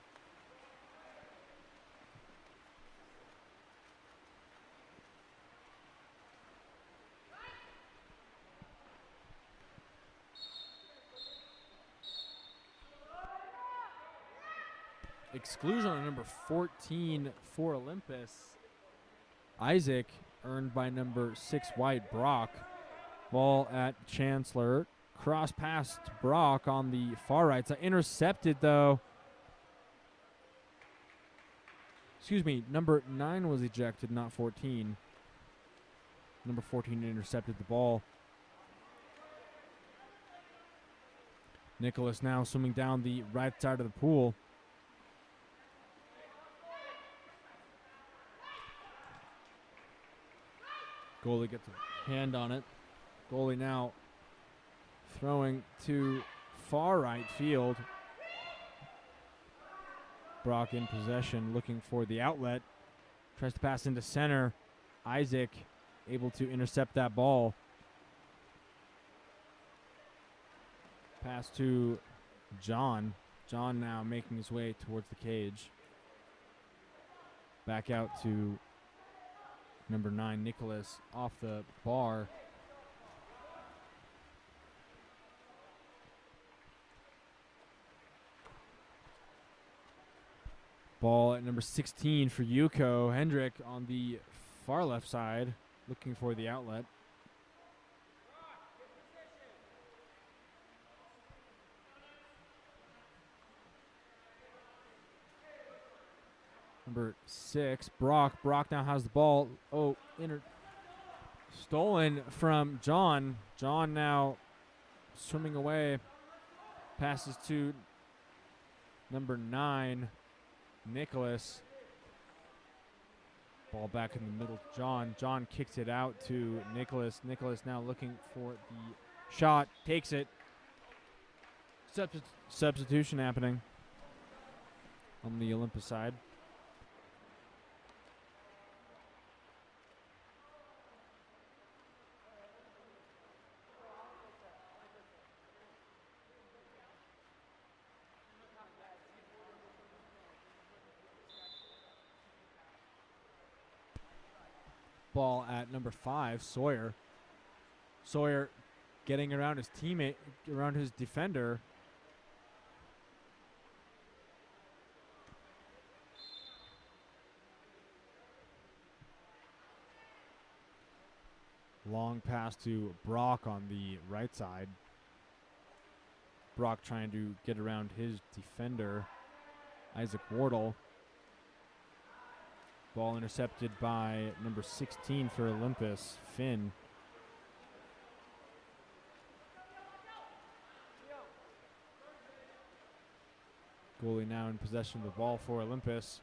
S1: Exclusion on number 14 for Olympus. Isaac earned by number 6 White Brock. Ball at Chancellor. Cross pass to Brock on the far right side. Intercepted though. Excuse me, number 9 was ejected, not 14. Number 14 intercepted the ball. Nicholas now swimming down the right side of the pool. Goalie gets a hand on it. Goalie now throwing to far right field. Brock in possession, looking for the outlet. Tries to pass into center. Isaac able to intercept that ball. Pass to John. John now making his way towards the cage. Back out to number 9, Nicholas, off the bar. Ball at number 16 for UCO. Hendrick on the far left side, looking for the outlet. Number 6, Brock. Brock now has the ball. Oh, stolen from John. John now swimming away. Passes to number 9, Nicholas. Ball back in the middle to John. John kicks it out to Nicholas. Nicholas now looking for the shot. Takes it. Substitution happening on the Olympus side. Ball at number 5, Sawyer. Sawyer getting around his teammate, around his defender. Long pass to Brock on the right side. Brock trying to get around his defender, Isaac Wardle. Ball intercepted by number 16 for Olympus, Finn. Goalie now in possession of the ball for Olympus.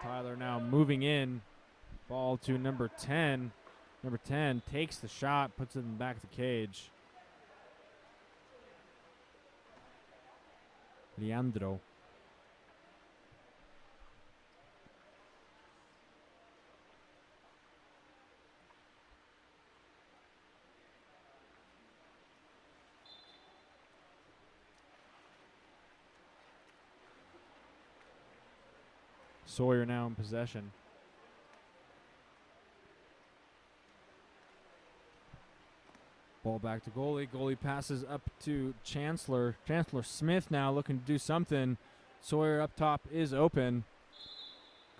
S1: Tyler now moving in. Ball to number 10. Number 10 takes the shot, puts it in the back of the cage. Leandro. Sawyer now in possession. Ball back to goalie. Goalie passes up to Chancellor. Chancellor Smith now looking to do something. Sawyer up top is open.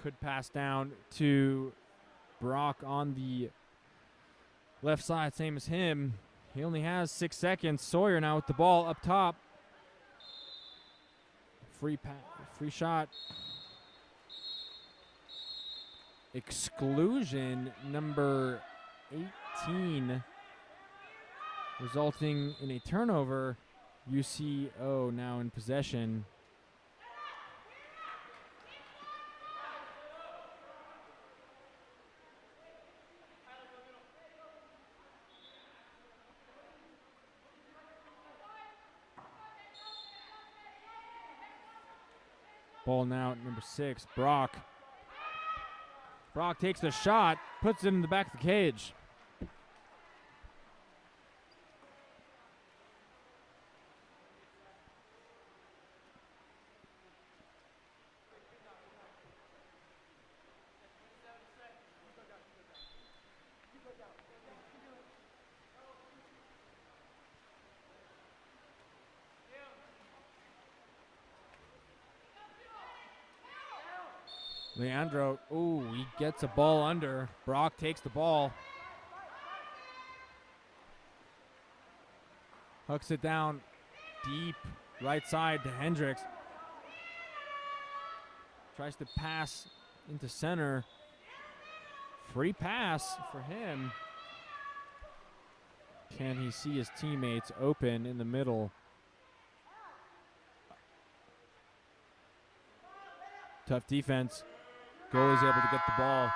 S1: Could pass down to Brock on the Left side, same as him. He only has 6 seconds. Sawyer now with the ball up top. Free shot. Exclusion number 18, resulting in a turnover. UCO now in possession. Ball now at number 6, Brock. Brock takes the shot, puts it in the back of the cage. Leandro, he gets a ball under. Brock takes the ball. Hooks it down deep, right side to Hendricks. Tries to pass into center. Free pass for him. Can he see his teammates open in the middle? Tough defense. Goalie's able to get the ball.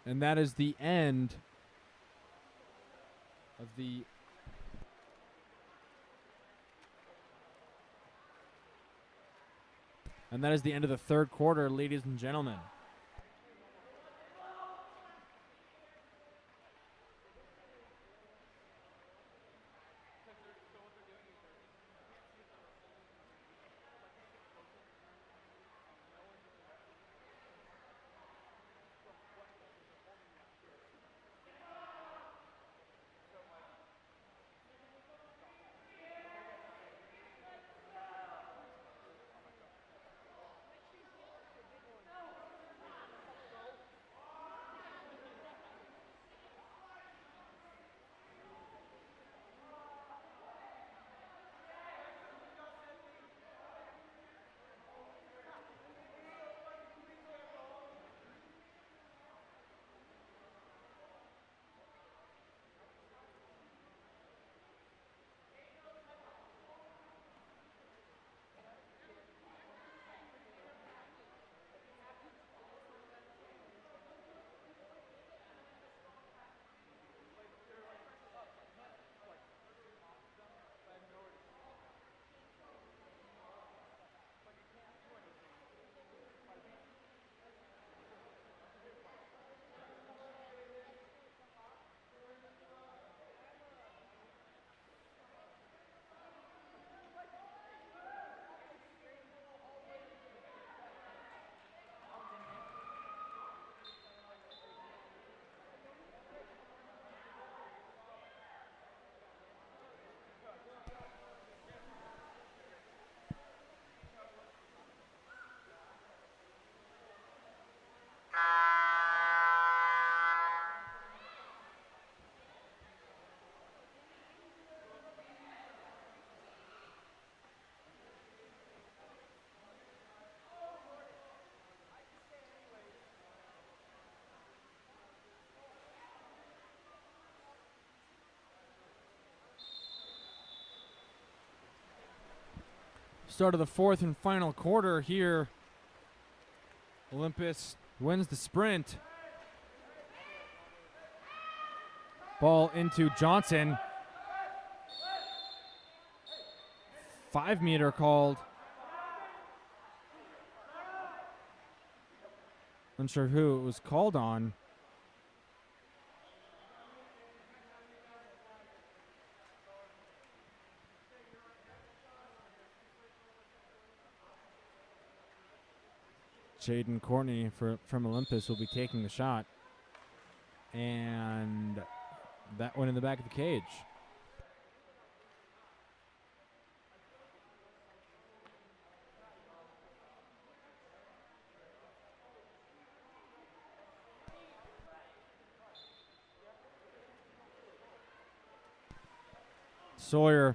S1: And that is the end of the end of the third quarter, ladies and gentlemen. Start of the fourth and final quarter here. Olympus wins the sprint. Ball into Johnson. 5-meter called. Unsure who it was called on. Jaden Courtney from Olympus will be taking the shot. And that went in the back of the cage. Sawyer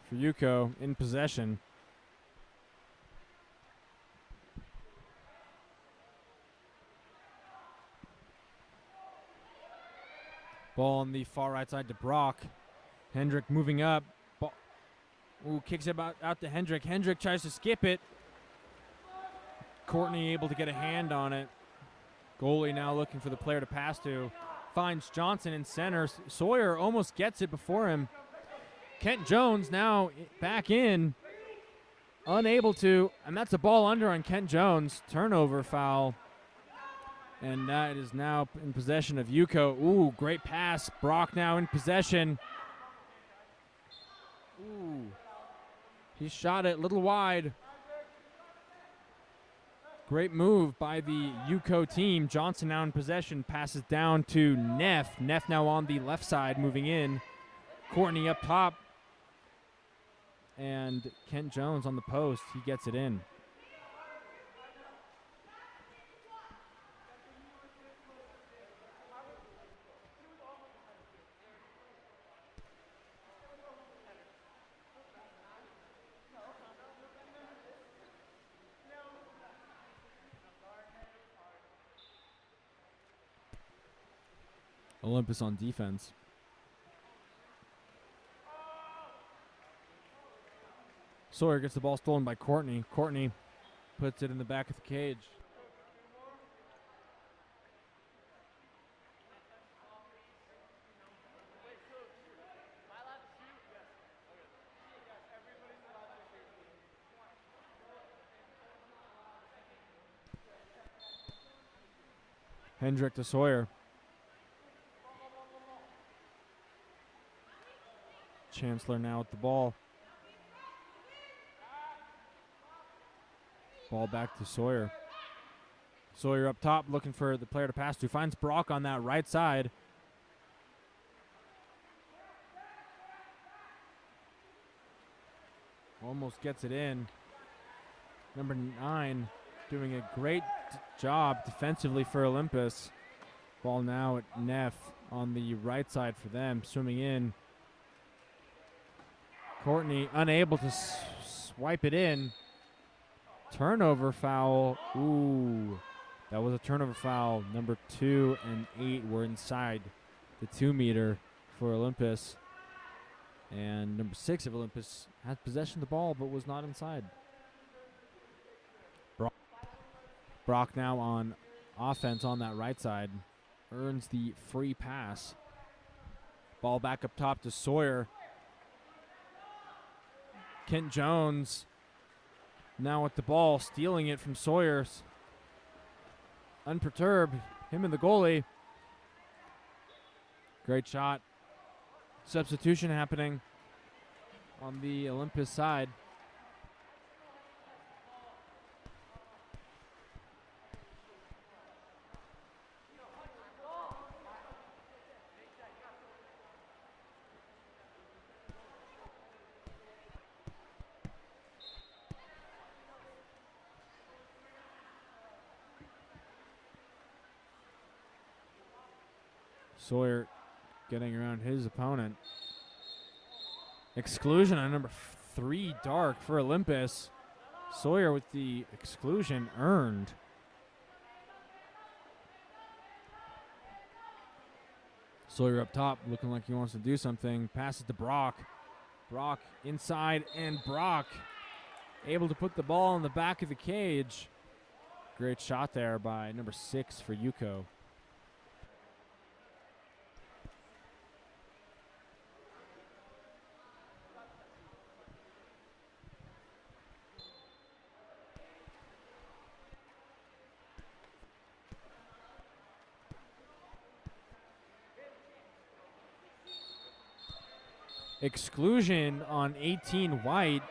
S1: for UCO in possession. Ball on the far right side to Brock. Hendrick moving up. Ball. Ooh, kicks it out to Hendrick. Hendrick tries to skip it. Courtney able to get a hand on it. Goalie now looking for the player to pass to. Finds Johnson in center. Sawyer almost gets it before him. Kent Jones now back in. Unable to. And that's a ball under on Kent Jones. Turnover foul. And that is now in possession of UCO. Ooh, great pass. Brock now in possession. Ooh. He shot it a little wide. Great move by the UCO team. Johnson now in possession. Passes down to Neff. Neff now on the left side moving in. Courtney up top. And Kent Jones on the post. He gets it in. Olympus on defense. Sawyer gets the ball stolen by Courtney. Courtney puts it in the back of the cage. Hendrick to Sawyer. Chancellor now with the ball. Ball back to Sawyer. Sawyer up top looking for the player to pass to. Finds Brock on that right side. Almost gets it in. Number 9 doing a great job defensively for Olympus. Ball now at Neff on the right side for them. Swimming in. Courtney unable to swipe it in. Turnover foul. Ooh, that was a turnover foul. Number 2 and 8 were inside the 2 meter for Olympus. And number 6 of Olympus had possession of the ball but was not inside. Brock now on offense on that right side. Earns the free pass. Ball back up top to Sawyer. Kent Jones now with the ball, stealing it from Sawyers. Unperturbed, him and the goalie. Great shot. Substitution happening on the Olympus side. Sawyer getting around his opponent. Exclusion on number 3, Dark, for Olympus. Sawyer with the exclusion earned. Sawyer up top looking like he wants to do something. Passes to Brock. Brock inside, and Brock able to put the ball in the back of the cage. Great shot there by number 6 for UCO. Exclusion on 18 White.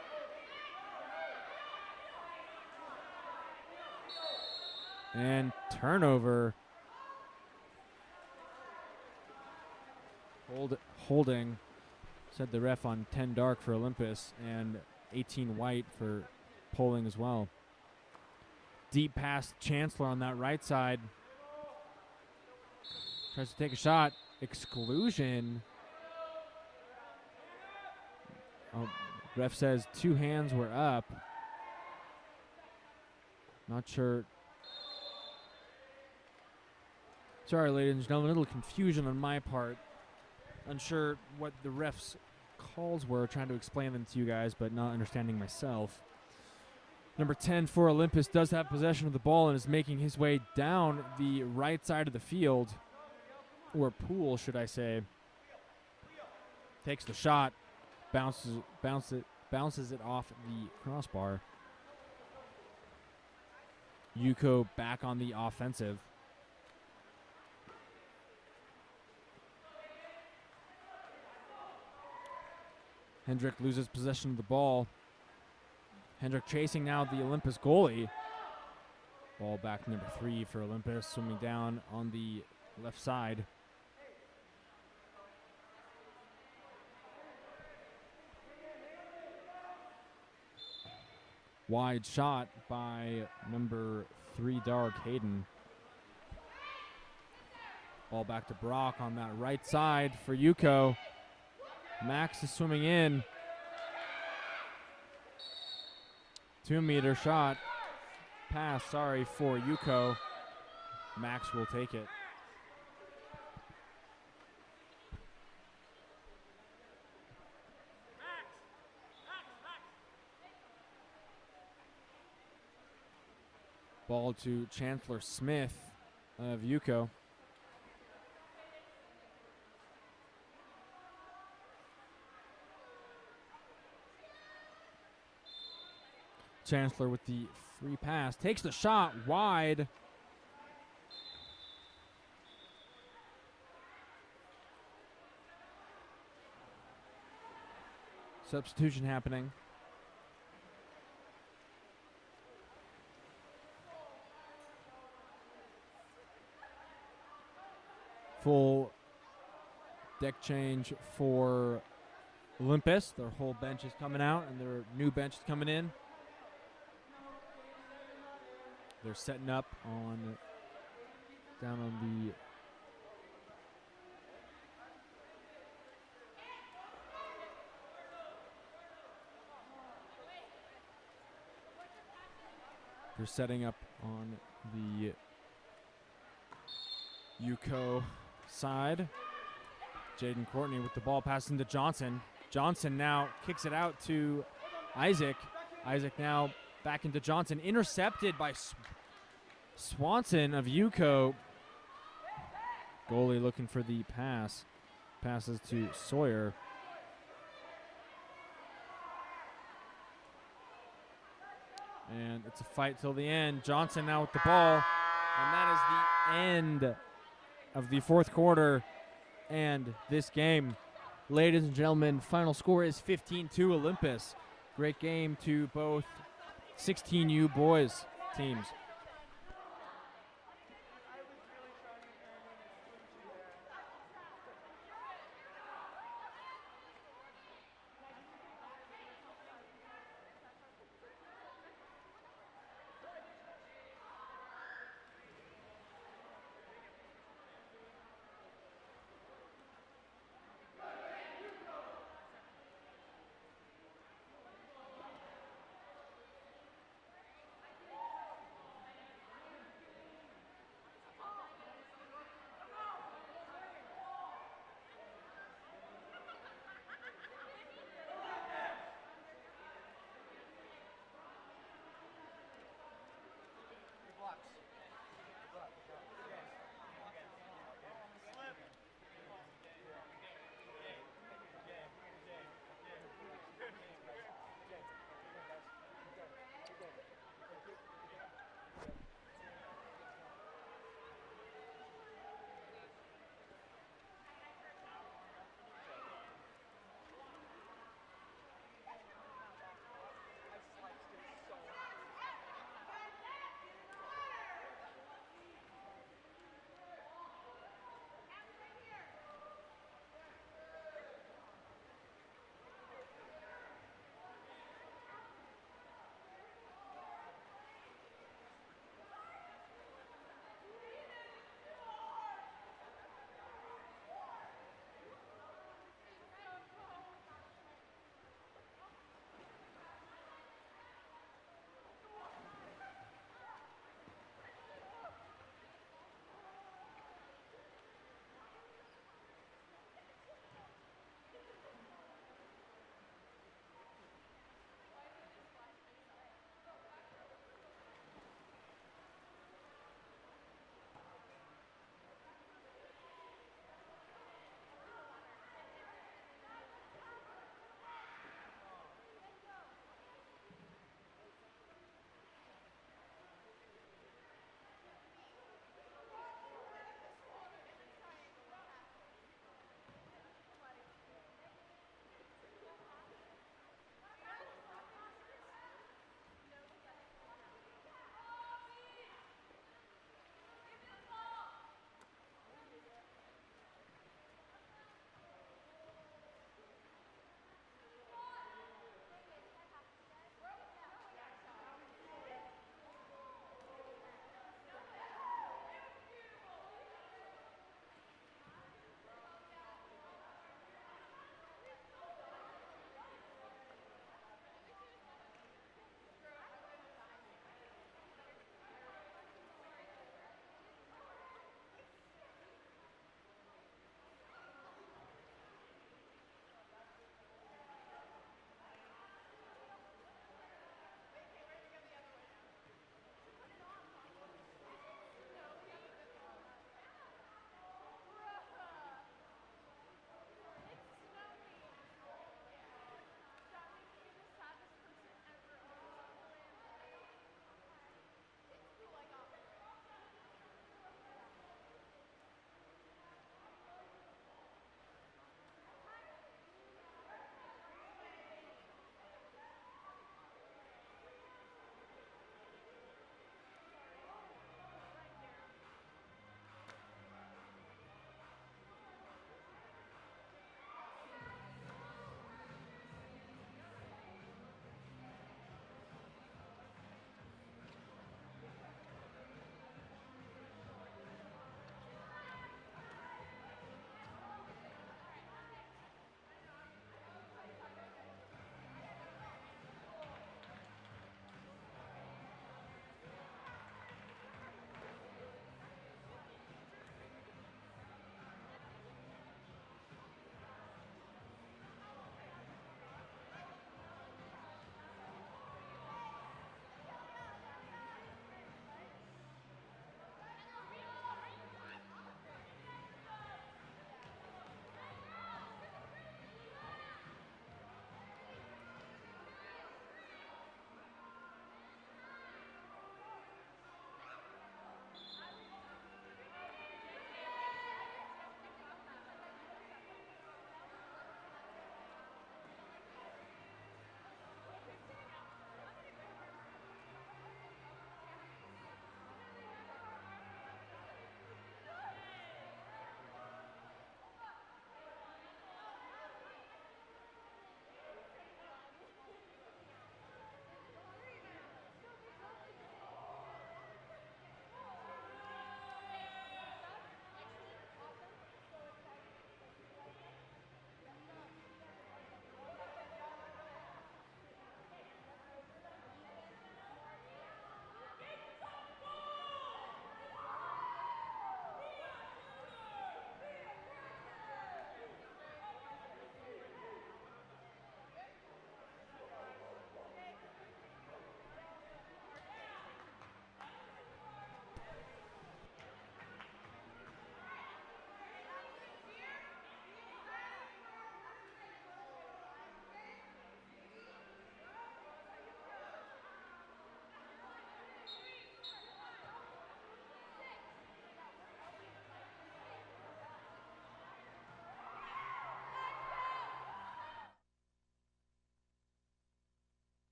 S1: And turnover. Holding, said the ref, on 10 Dark for Olympus and 18 White for Poling as well. Deep pass Chancellor on that right side. Tries to take a shot. Exclusion Oh, ref says 2 hands were up. Not sure. Sorry, ladies and gentlemen, a little confusion on my part. Unsure what the ref's calls were, trying to explain them to you guys, but not understanding myself. Number 10 for Olympus does have possession of the ball and is making his way down the right side of the field, or pool, should I say. Takes the shot, bounces it off the crossbar. UCO back on the offensive. Hendrick loses possession of the ball. Hendrick chasing now the Olympus goalie. Ball back to number 3 for Olympus, swimming down on the left side. Wide shot by number 3 Dark Hayden. Ball back to Brock on that right side for UCO. Max is swimming in. 2-meter shot. Pass, for UCO. Max will take it. Ball to Chancellor Smith of UCO. Chancellor with the free pass. Takes the shot wide. Substitution happening. Full deck change for Olympus. Their whole bench is coming out and their new bench is coming in. They're setting up down on the they're setting up on the UCO side. Jaden Courtney with the ball passing to Johnson. Johnson now kicks it out to Isaac. Isaac now back into Johnson. Intercepted by Swanson of UCO. Goalie looking for the pass. Passes to Sawyer. And it's a fight till the end. Johnson now with the ball. And that is the end of the fourth quarter and this game. Ladies and gentlemen, final score is 15-2 Olympus. Great game to both 16U boys teams.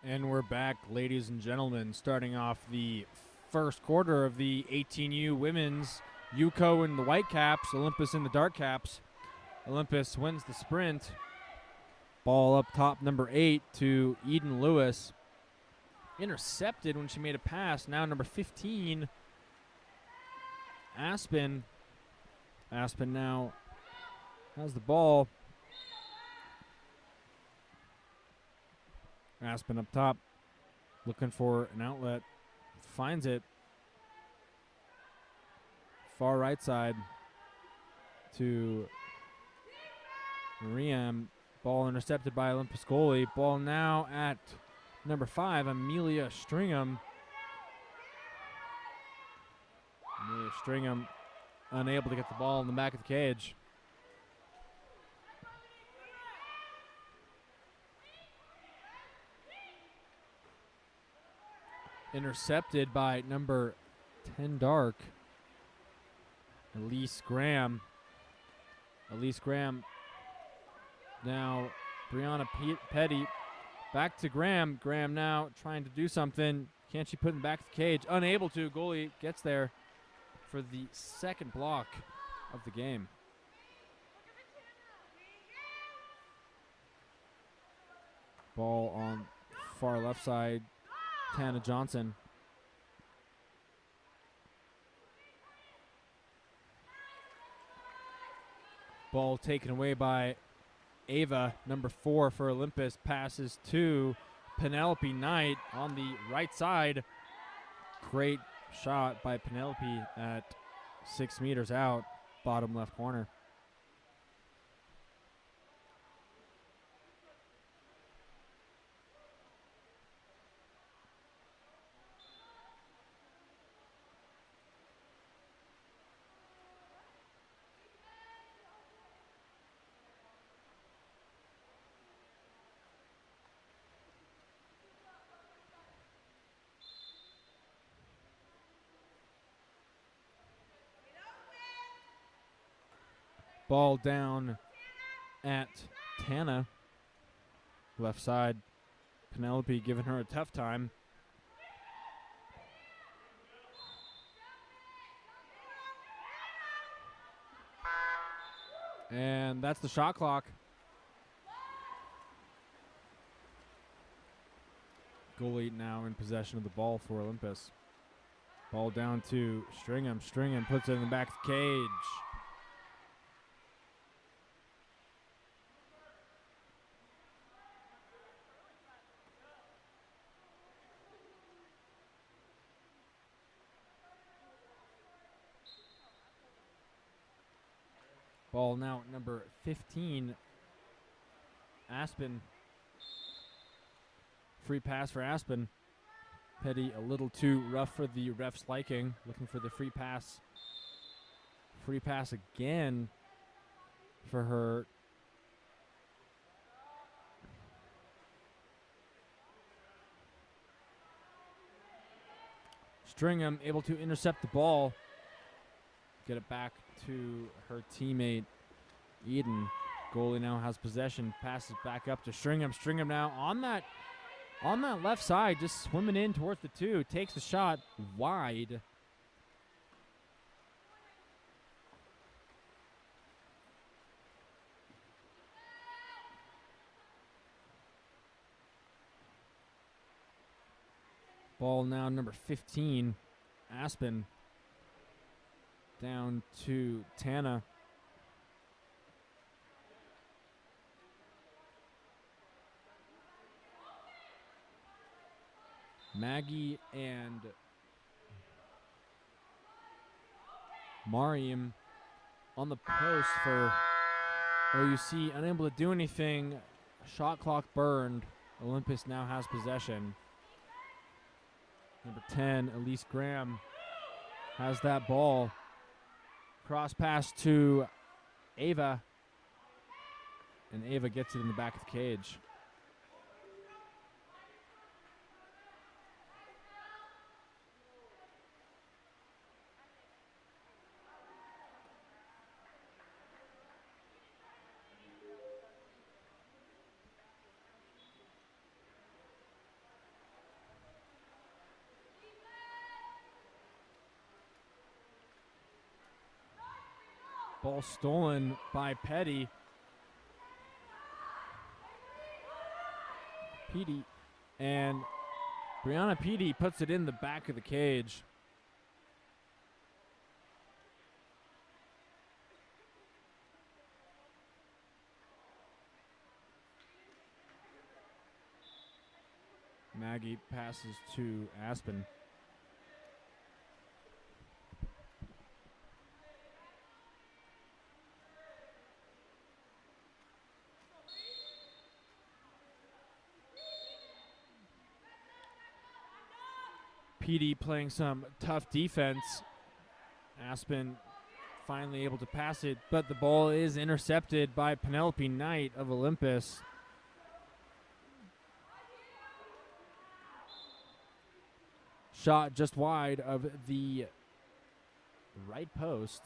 S1: And we're back, ladies and gentlemen, starting off the first quarter of the 18U women's. UCO in the white caps, Olympus in the dark caps. Olympus wins the sprint. Ball up top, number 8 to Eden Lewis. Intercepted when she made a pass. Now number 15, Aspen. Aspen now has the ball. Aspen up top, looking for an outlet. Finds it. Far right side to Mariam. Ball intercepted by Olympus goalie. Ball now at number 5, Amelia Stringham. Amelia Stringham unable to get the ball in the back of the cage. Intercepted by number 10 dark, Elise Graham. Elise Graham. Now Brianna Petty back to Graham. Graham now trying to do something. Can't she put in the back of the cage? Unable to. Goalie gets there for the second block of the game. Ball on far left side. Tana Johnson. Ball taken away by Ava, number 4 for Olympus. Passes to Penelope Knight on the right side. Great shot by Penelope at 6 meters out, bottom left corner. Ball down at Tana, left side. Penelope giving her a tough time. And that's the shot clock. Goalie now in possession of the ball for Olympus. Ball down to Stringham. Stringham puts it in the back of the cage. Ball now at number 15, Aspen. Free pass for Aspen. Petty a little too rough for the ref's liking. Looking for the free pass. Free pass again for her. Stringham able to intercept the ball. Get it back to her teammate, Eden. Goalie now has possession. Passes back up to Stringham. Stringham now on that left side, just swimming in towards the 2. Takes the shot wide. Ball now number 15, Aspen. Down to Tana. Maggie and Mariam on the post for OUC. Unable to do anything. Shot clock burned. Olympus now has possession. Number 10, Elise Graham, has that ball. Cross pass to Ava. And Ava gets it in the back of the cage. Ball stolen by Petty. Petey. And Brianna Petey puts it in the back of the cage. Maggie passes to Aspen. PD playing some tough defense. Aspen finally able to pass it, but the ball is intercepted by Penelope Knight of Olympus. Shot just wide of the right post.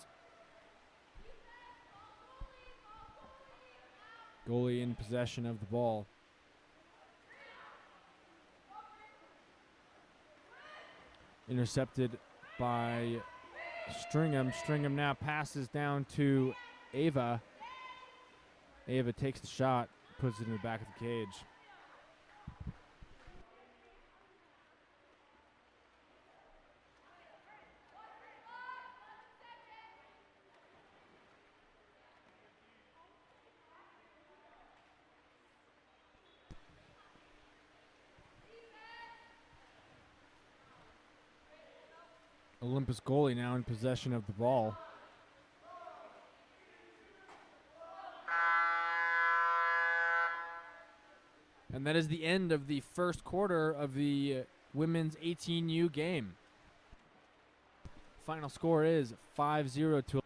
S1: Goalie in possession of the ball. Intercepted by Stringham. Stringham now passes down to Ava. Ava takes the shot, puts it in the back of the cage. Olympus goalie now in possession of the ball. And that is the end of the first quarter of the women's 18U game. Final score is 5-0 to Olympus.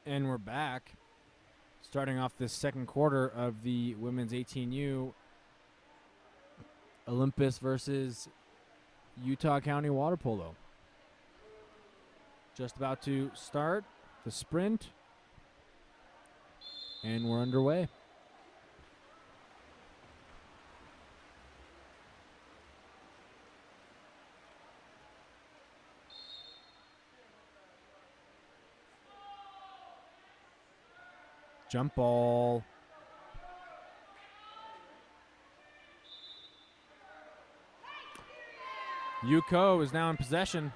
S1: And we're back, starting off this second quarter of the women's 18U. Olympus versus Utah County Water Polo. Just about to start the sprint, and we're underway. Jump ball. UCO is now in possession.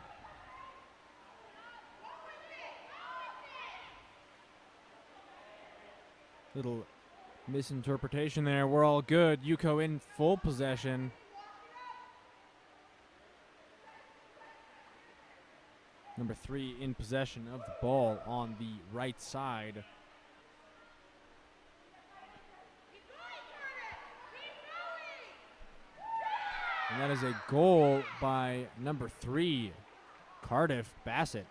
S1: Little misinterpretation there. We're all good. UCO in full possession. Number 3 in possession of the ball on the right side. And that is a goal by number 3, Cardiff Bassett.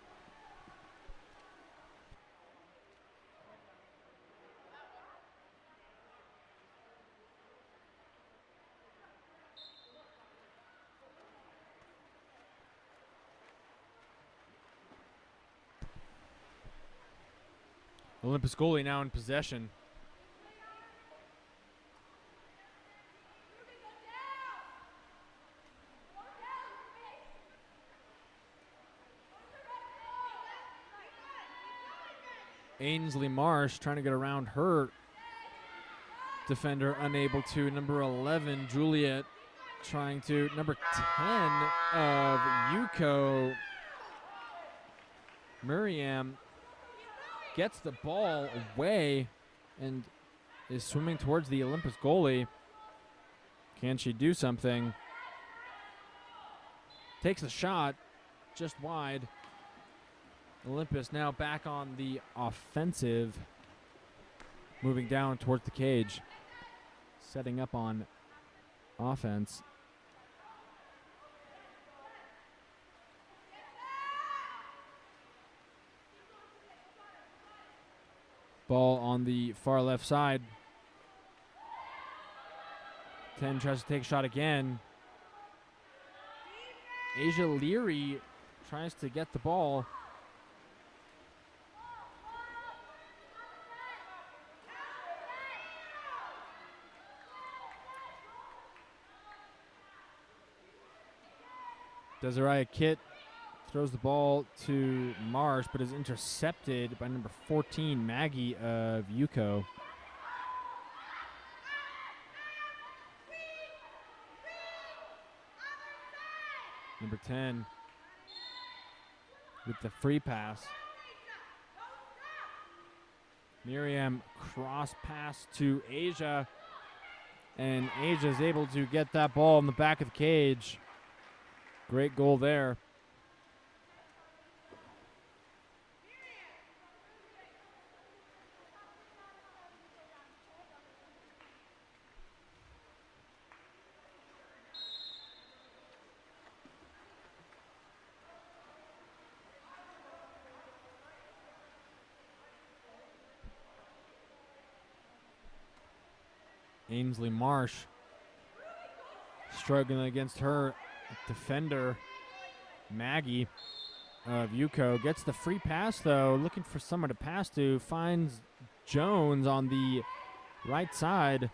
S1: Olympus goalie now in possession. Ainsley Marsh trying to get around her defender, unable to. Number 11, Juliet, trying to. Number 10 of UCO, Miriam, gets the ball away and is swimming towards the Olympus goalie. Can she do something? Takes a shot just wide. Olympus now back on the offensive, moving down towards the cage, setting up on offense. Ball on the far left side. 10 tries to take a shot again. Asia Leary tries to get the ball. Desiree Kitt throws the ball to Marsh, but is intercepted by number 14, Maggie of UCO. Number 10 with the free pass. Miriam cross pass to Asia, and Asia is able to get that ball in the back of the cage. Great goal there. Ainsley Marsh struggling against her defender, Maggie of UCO. Gets the free pass, though, looking for someone to pass to. Finds Jones on the right side.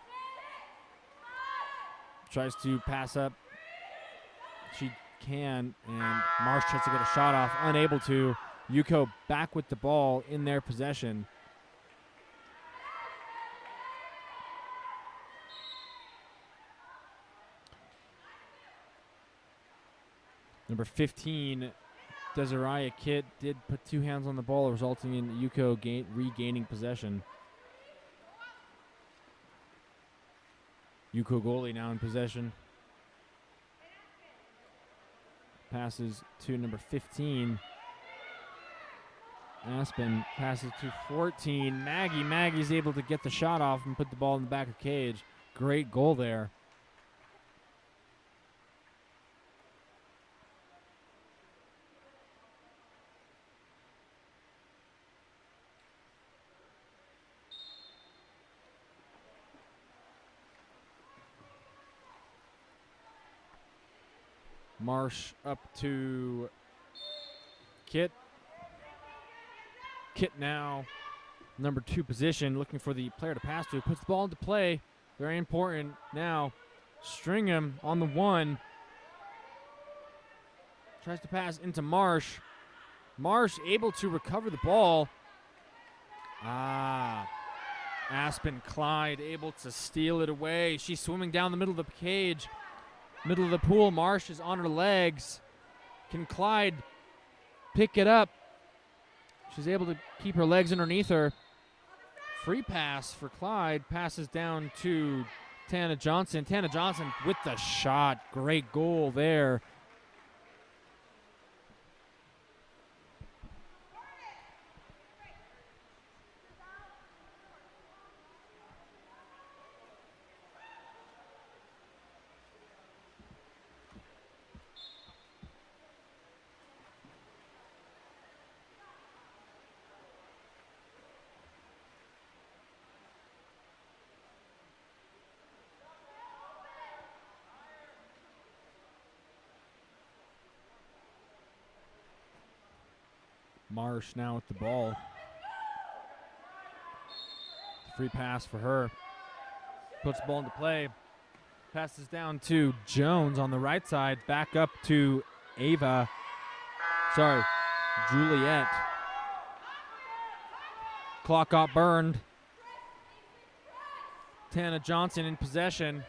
S1: Tries to pass up. She can, and Marsh tries to get a shot off. Unable to. UCO back with the ball in their possession. Number 15, Desiree Kitt, did put 2 hands on the ball, resulting in UCO regaining possession. UCO goalie now in possession. Passes to number 15. Aspen passes to 14. Maggie's able to get the shot off and put the ball in the back of the cage. Great goal there. Marsh up to Kitt. Kitt now, number 2 position, looking for the player to pass to. Puts the ball into play. Very important now. Stringham on the 1. Tries to pass into Marsh. Marsh able to recover the ball. Aspen Clyde able to steal it away. She's swimming down the middle of the cage. Middle of the pool. Marsh is on her legs. Can Clyde pick it up? She's able to keep her legs underneath her. Free pass for Clyde. Passes down to Tana Johnson. Tana Johnson with the shot. Great goal there. Marsh now with the ball. Free pass for her. Puts the ball into play. Passes down to Jones on the right side. Back up to Juliet. Clock got burned. Tana Johnson in possession.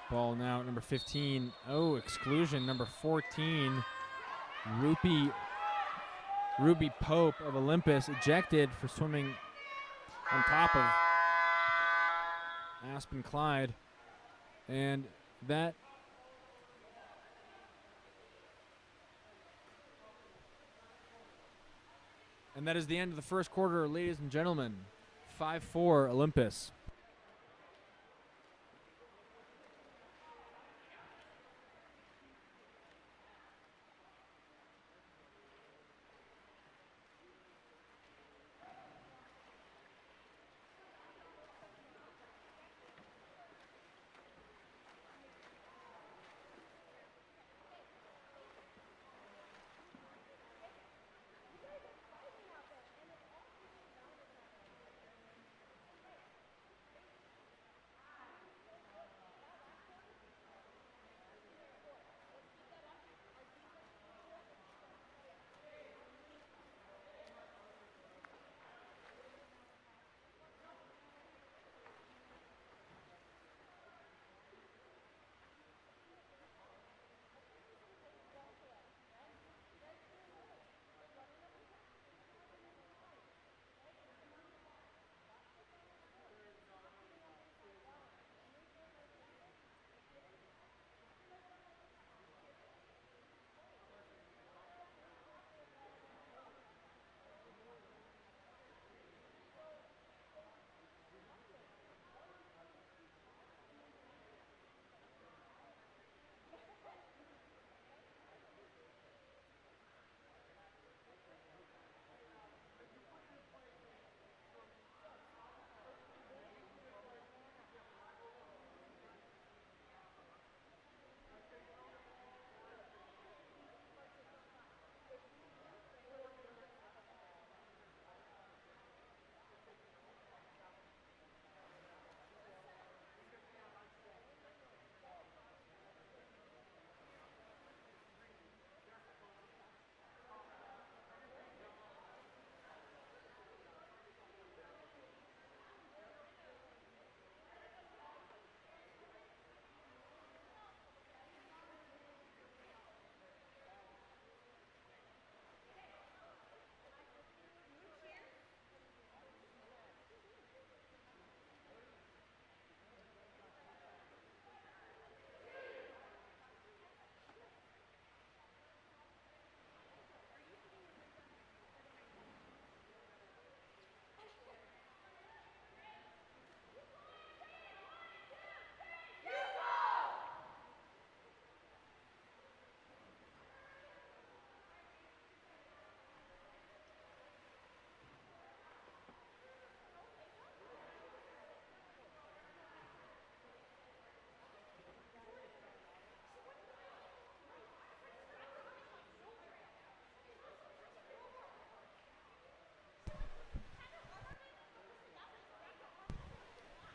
S1: Ball now at number 15. Oh, exclusion. Number 14. Ruby Pope of Olympus ejected for swimming on top of Aspen Clyde. And that is the end of the first quarter, ladies and gentlemen. 5-4 Olympus.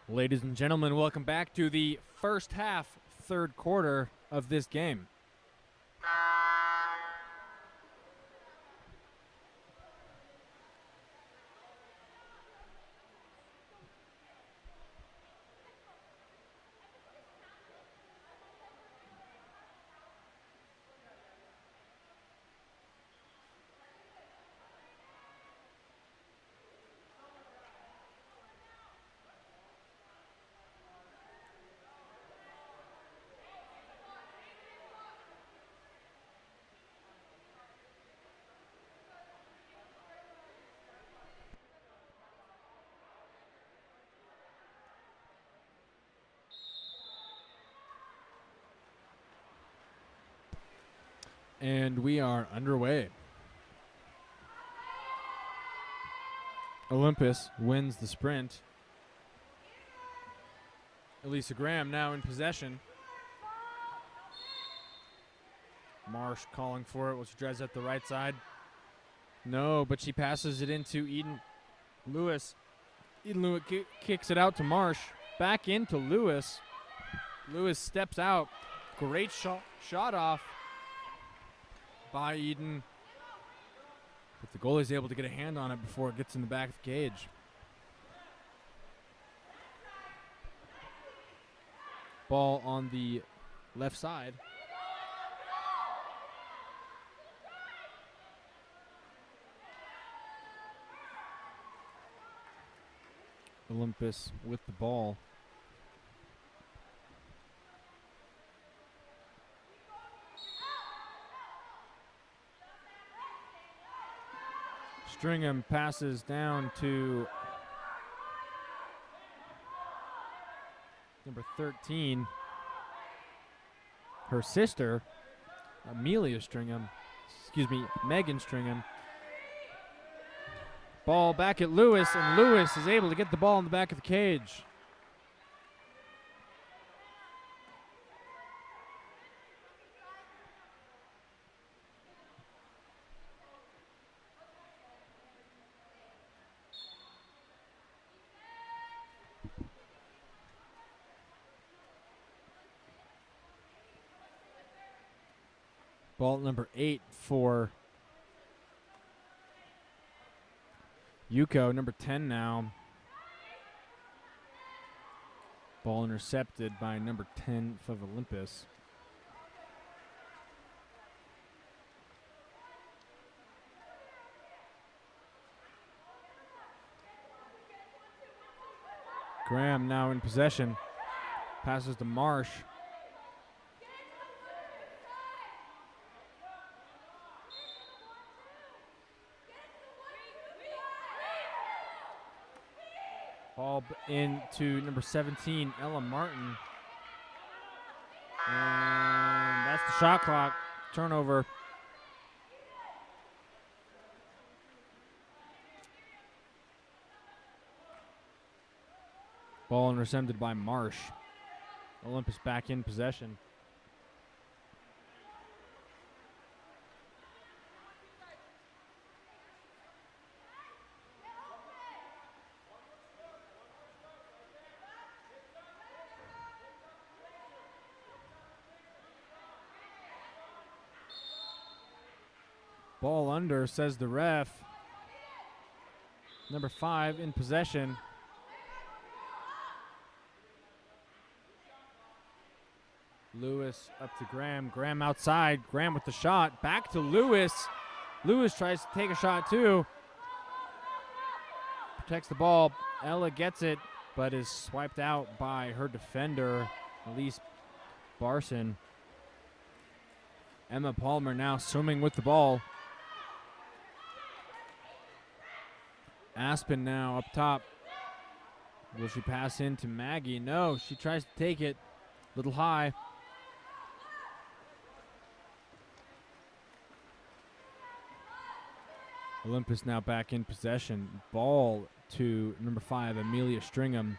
S1: Ladies and gentlemen, welcome back to the first half, third quarter of this game. And we are underway. Olympus wins the sprint. Elisa Graham now in possession. Marsh calling for it. Well, she drives up the right side. No, but she passes it into Eden Lewis. Eden Lewis kicks it out to Marsh. Back into Lewis. Lewis steps out. Great shot off by Eden. But the goalie's able to get a hand on it before it gets in the back of the cage. Ball on the left side. Olympus with the ball. Stringham passes down to number 13, her sister, Megan Stringham. Ball back at Lewis, and Lewis is able to get the ball in the back of the cage. Ball number 8 for UCO, number 10 now. Ball intercepted by number 10 of Olympus. Graham now in possession. Passes to Marsh. Ball into number 17, Ella Martin. And that's the shot clock. Turnover. Ball intercepted by Marsh. Olympus back in possession. Ball under, says the ref. Number 5 in possession. Lewis up to Graham. Graham outside. Graham with the shot. Back to Lewis. Lewis tries to take a shot too. Protects the ball. Ella gets it, but is swiped out by her defender, Elise Barson. Emma Palmer now swimming with the ball. Aspen now up top. Will she pass in to Maggie? No, she tries to take it. Little high. Olympus now back in possession. Ball to number 5, Amelia Stringham.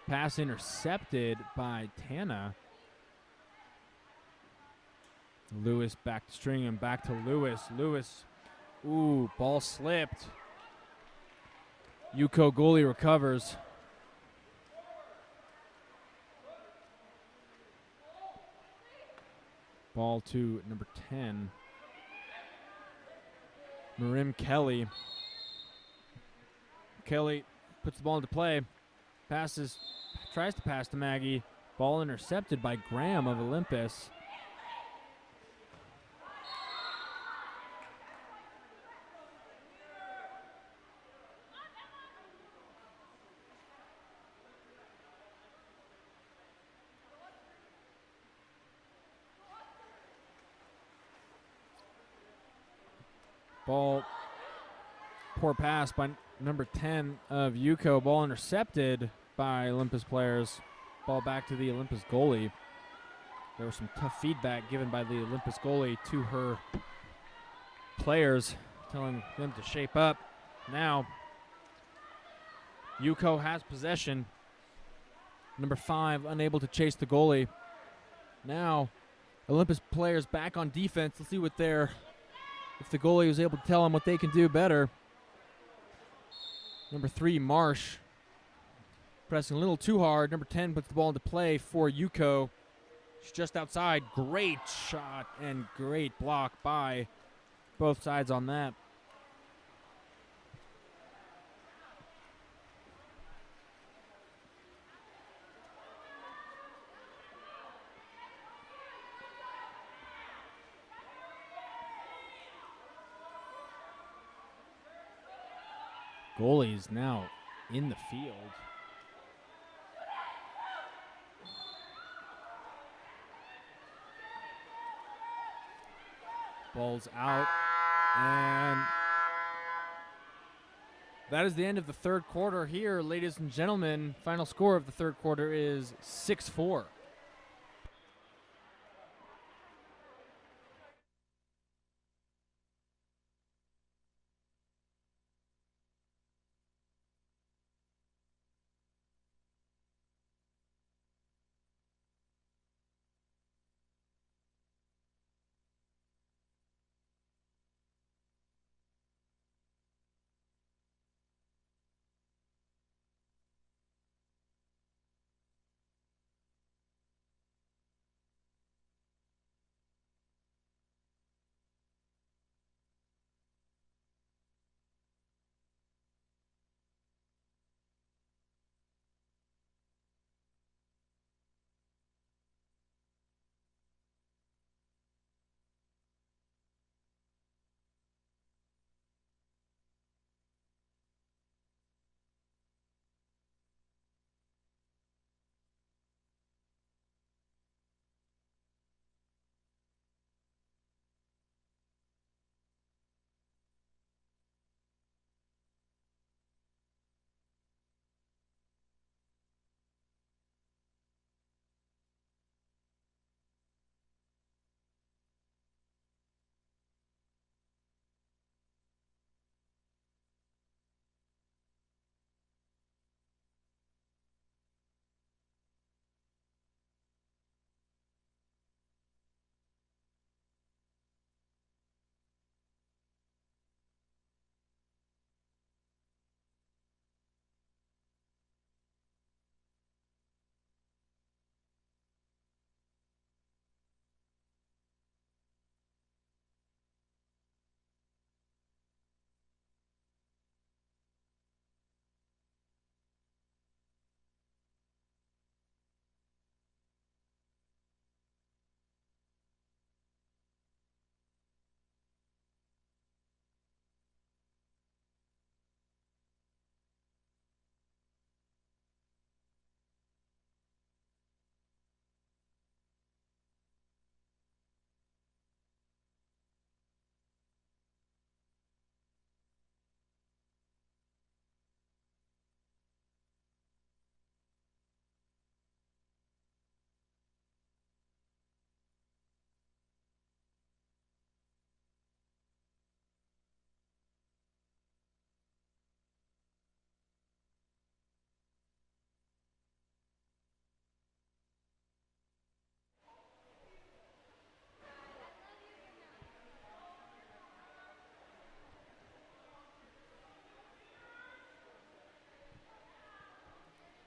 S1: Pass intercepted by Tana. Lewis back to Stringham. Back to Lewis. Lewis. Ooh, ball slipped. UCO goalie recovers. Ball to number 10. Marim Kelly. Kelly puts the ball into play. Passes, tries to pass to Maggie. Ball intercepted by Graham of Olympus. Ball, poor pass by number 10 of UCO. Ball intercepted by Olympus players. Ball back to the Olympus goalie. There was some tough feedback given by the Olympus goalie to her players, telling them to shape up. Now, UCO has possession. Number 5 unable to chase the goalie. Now, Olympus players back on defense. Let's see what if the goalie was able to tell them what they can do better. Number 3, Marsh, pressing a little too hard. Number 10 puts the ball into play for UCO. She's just outside. Great shot and great block by both sides on that. Goalie is now in the field. Ball's out, and that is the end of the third quarter here, ladies and gentlemen. Final score of the third quarter is 6-4.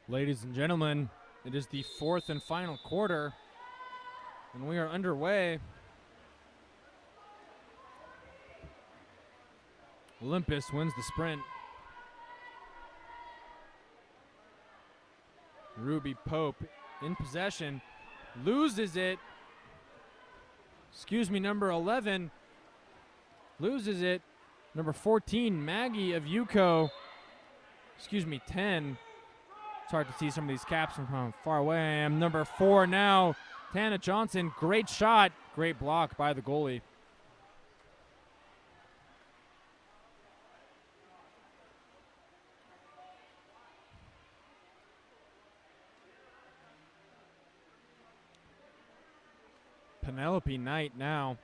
S1: Ladies and gentlemen, it is the fourth and final quarter, and we are underway. Olympus wins the sprint. Ruby Pope in possession, loses it. Number 11 loses it. Number 14, Maggie of UCO. 10. It's hard to see some of these caps from far away. And number 4 now, Tana Johnson. Great shot, great block by the goalie. Penelope Knight now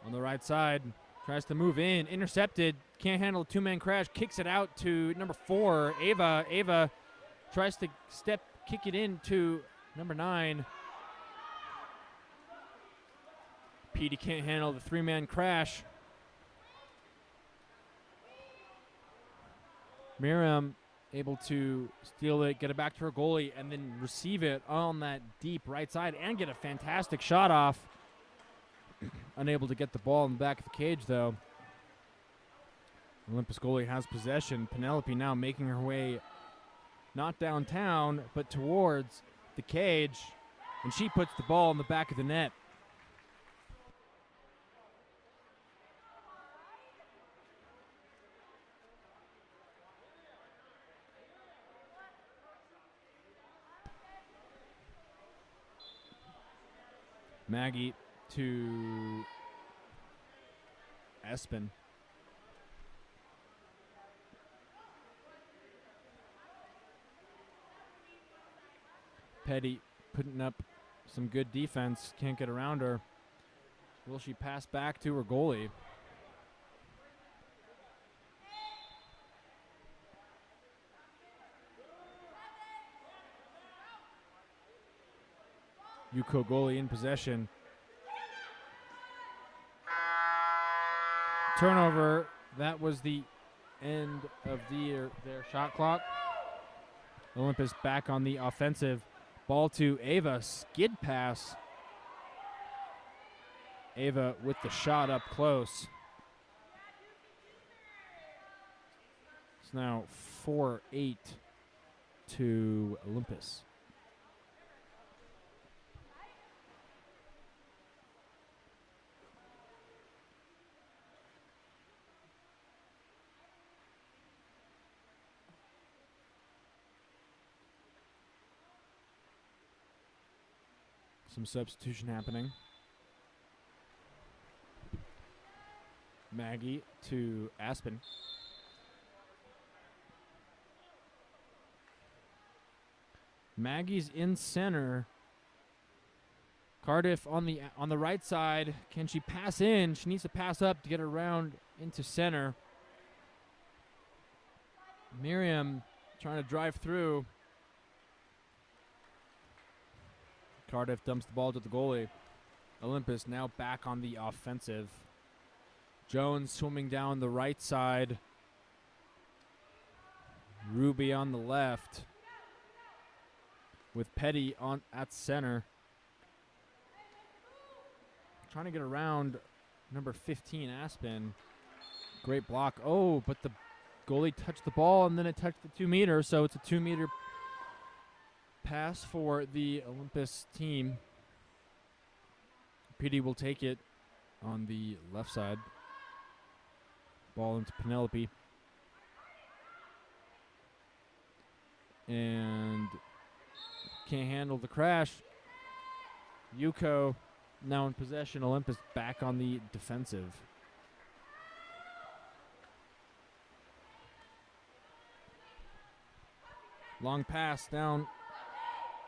S1: on the right side. Tries to move in, intercepted, can't handle a two-man crash, kicks it out to number 4, Ava. Ava tries to step kick it in to number 9. Petey can't handle the 3-man crash. Miriam able to steal it, get it back to her goalie, and then receive it on that deep right side and get a fantastic shot off. Unable to get the ball in the back of the cage, though. Olympus goalie has possession. Penelope now making her way not downtown, but towards the cage, and she puts the ball in the back of the net. Maggie to Espen. Petty putting up some good defense. Can't get around her. Will she pass back to her goalie? UCO goalie in possession. Turnover. That was the end of their shot clock. Olympus back on the offensive. Ball to Ava. Skid pass. Ava with the shot up close. It's now 4-8 to Olympus. Some substitution happening. Maggie to Aspen. Maggie's in center. Cardiff on the right side. Can she pass in? She needs to pass up to get around into center. Miriam trying to drive through. Cardiff dumps the ball to the goalie. Olympus now back on the offensive. Jones swimming down the right side. Ruby on the left. With Petty on at center. Trying to get around number 15, Aspen. Great block. Oh, but the goalie touched the ball and then it touched the 2 meter, so it's a 2 meter pass for the Olympus team. Petey will take it on the left side. Ball into Penelope. And can't handle the crash. UCO now in possession. Olympus back on the defensive. Long pass down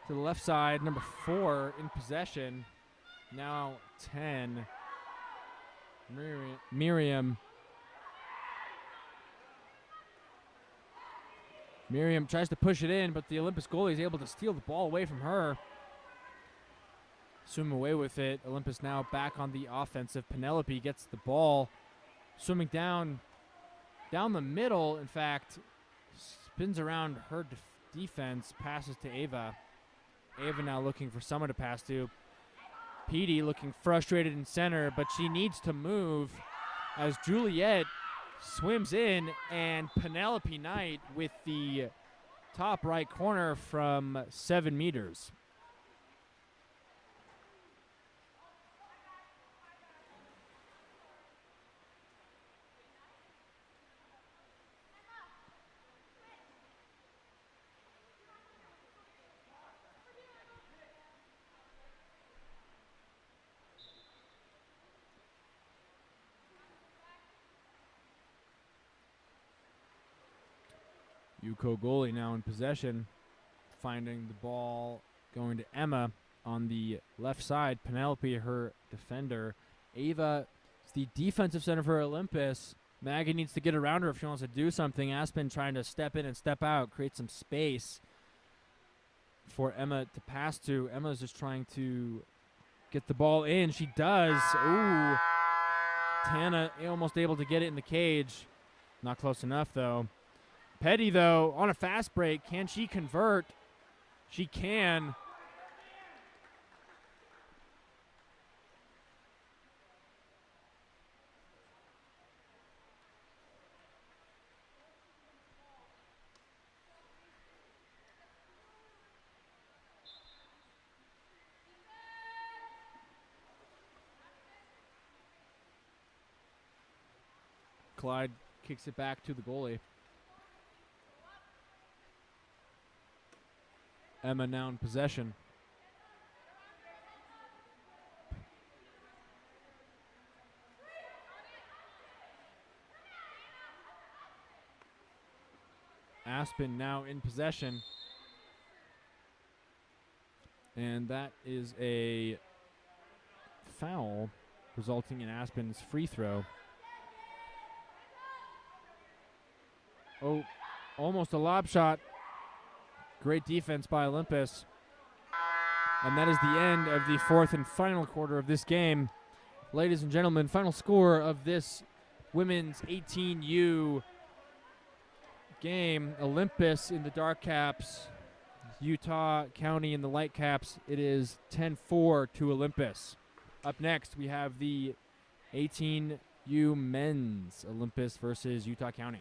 S1: to the left side. Number 4 in possession. Now 10. Miriam. Miriam tries to push it in, but the Olympus goalie is able to steal the ball away from her. Swim away with it. Olympus now back on the offensive. Penelope gets the ball. Swimming down the middle, in fact. Spins around her defense. Passes to Ava. Ava now looking for someone to pass to. Petey looking frustrated in center, but she needs to move as Juliet swims in, and Penelope Knight with the top right corner from 7 meters. UCO goalie now in possession, finding the ball going to Emma on the left side. Penelope, her defender. Ava is the defensive center for Olympus. Maggie needs to get around her if she wants to do something. Aspen trying to step in and step out, create some space. for Emma to pass to. Emma's just trying to get the ball in. She does. Ooh. Tana almost able to get it in the cage. Not close enough, though. Petty, though, on a fast break. Can she convert? She can. Clyde kicks it back to the goalie. Emma now in possession. Aspen now in possession. And that is a foul, resulting in Aspen's free throw. Oh, almost a lob shot. Great defense by Olympus. And that is the end of the fourth and final quarter of this game. Ladies and gentlemen, final score of this women's 18U game. Olympus in the dark caps, Utah County in the light caps. It is 10-4 to Olympus. Up next, we have the 18U men's, Olympus versus Utah County.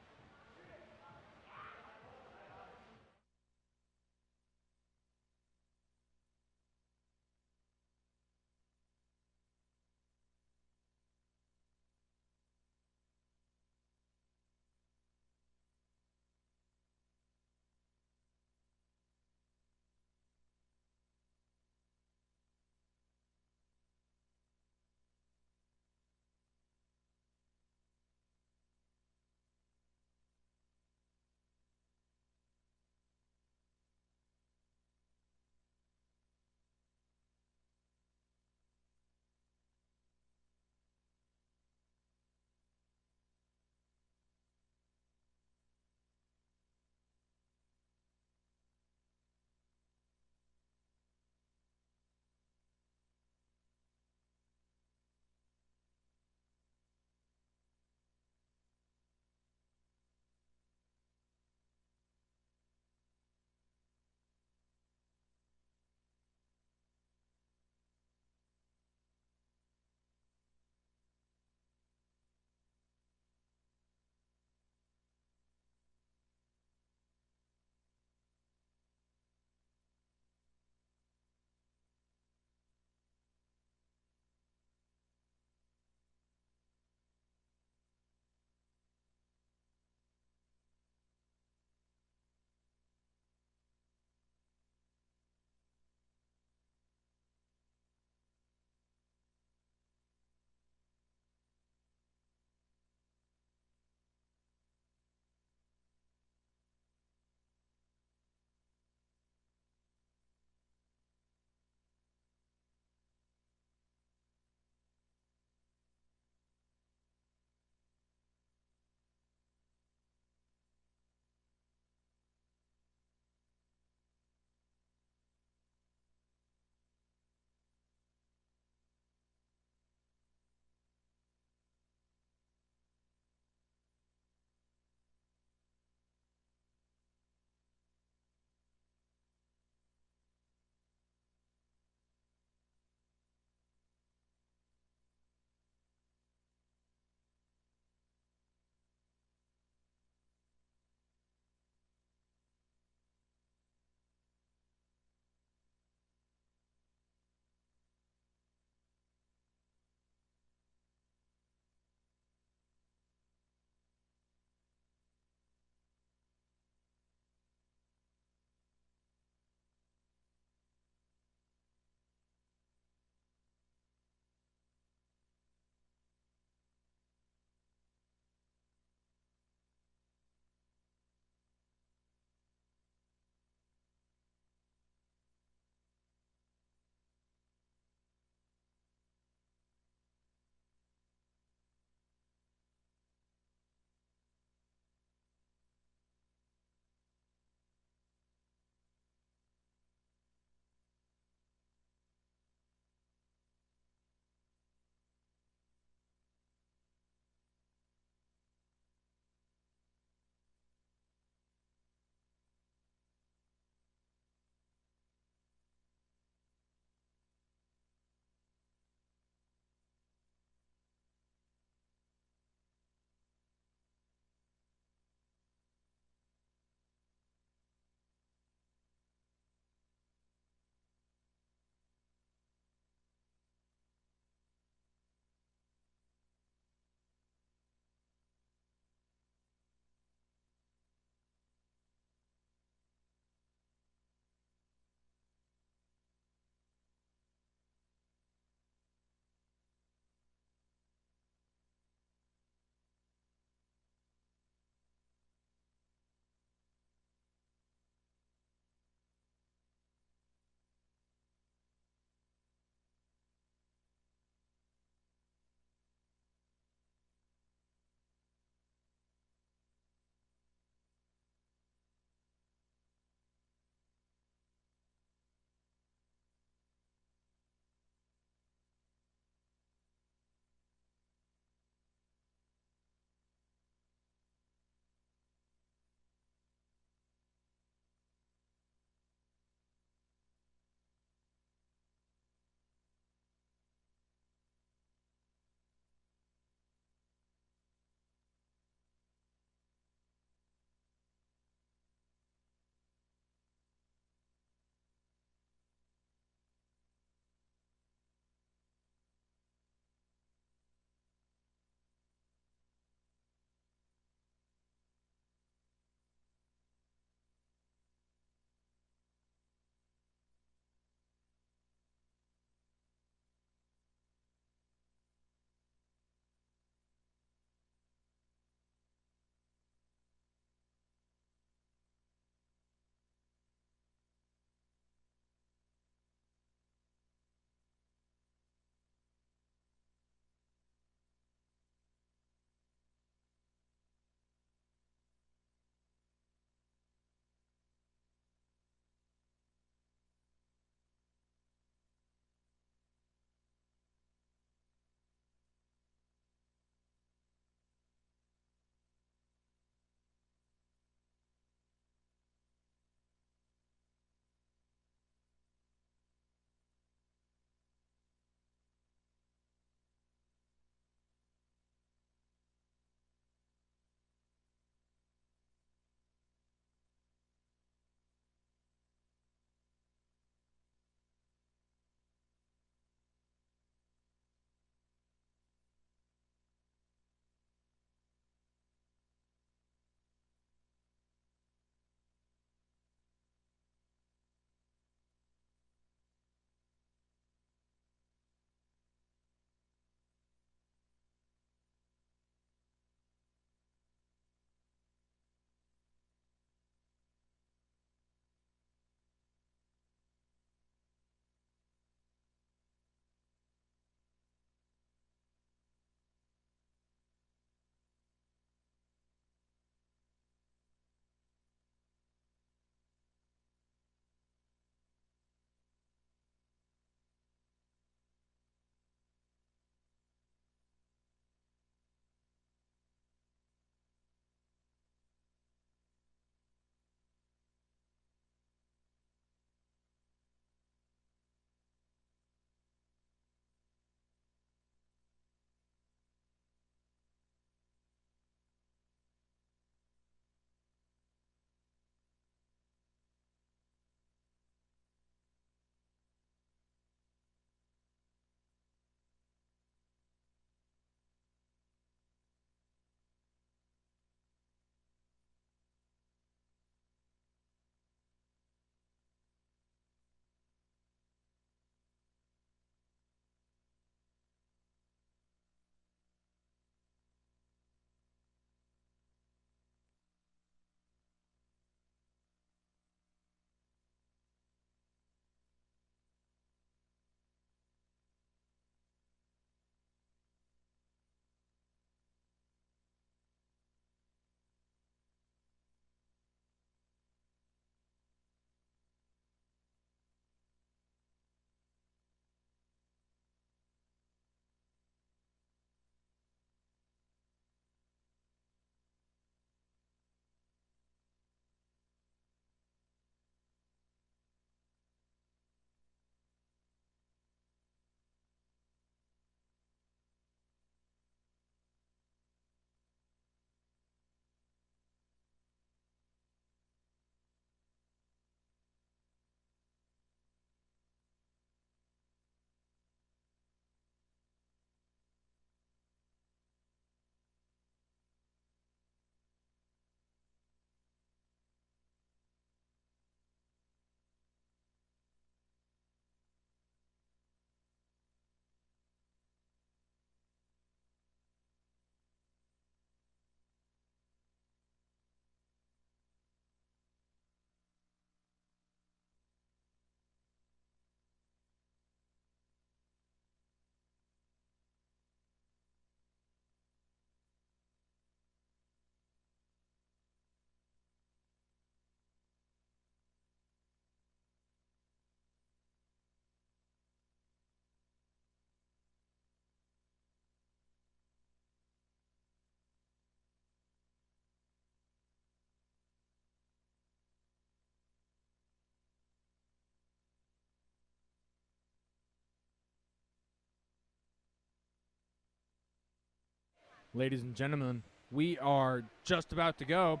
S1: Ladies and gentlemen, we are just about to go.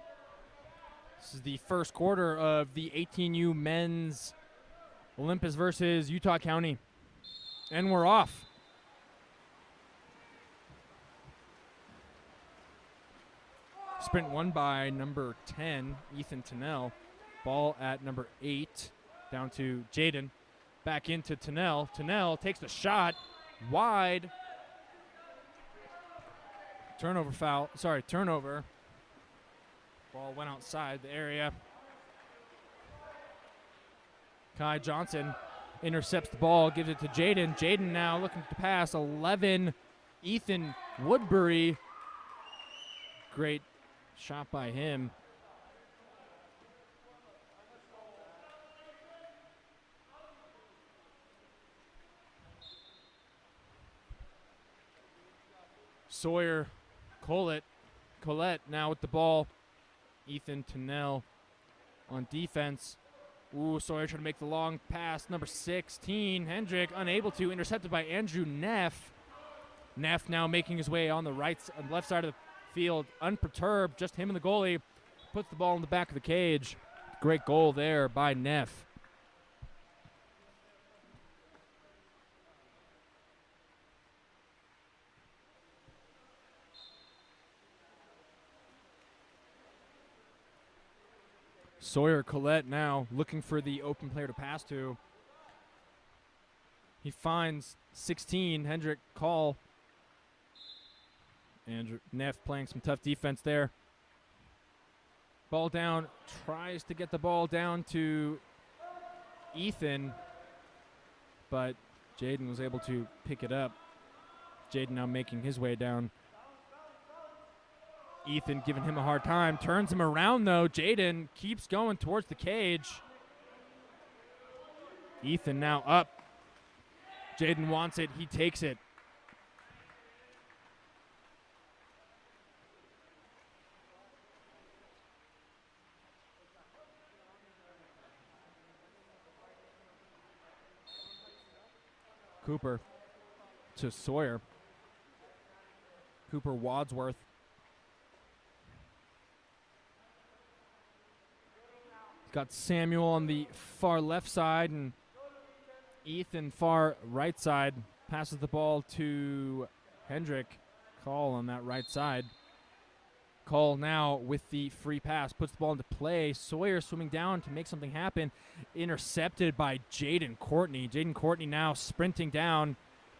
S1: This is the first quarter of the 18U men's Olympus versus Utah County. And we're off. Sprint won by number 10, Ethan Tennell. Ball at number 8, down to Jaden. Back into Tennell. Tennell takes the shot. Wide. Turnover. Ball went outside the area. Kai Johnson intercepts the ball, gives it to Jaden. Jaden now looking to pass. 11, Ethan Woodbury. Great shot by him. Sawyer Collette now with the ball. Ethan Tennell on defense. Ooh, Sawyer trying to make the long pass. Number 16, Hendrick, unable to. Intercepted by Andrew Neff. Neff now making his way on the left side of the field, unperturbed, just him and the goalie. Puts the ball in the back of the cage. Great goal there by Neff. Sawyer Collette now looking for the open player to pass to. He finds 16, Hendrick Call. Andrew Neff playing some tough defense there. Ball down, tries to get the ball down to Ethan, but Jaden was able to pick it up. Jaden now making his way down. Ethan giving him a hard time, turns him around though. Jaden keeps going towards the cage. Ethan now up. Jaden wants it, he takes it. Cooper to Sawyer. Cooper Wadsworth. Got Samuel on the far left side and Ethan far right side. Passes the ball to Hendrick. Call on that right side. Call now with the free pass. Puts the ball into play. Sawyer swimming down to make something happen. Intercepted by Jaden Courtney. Jaden Courtney now sprinting down.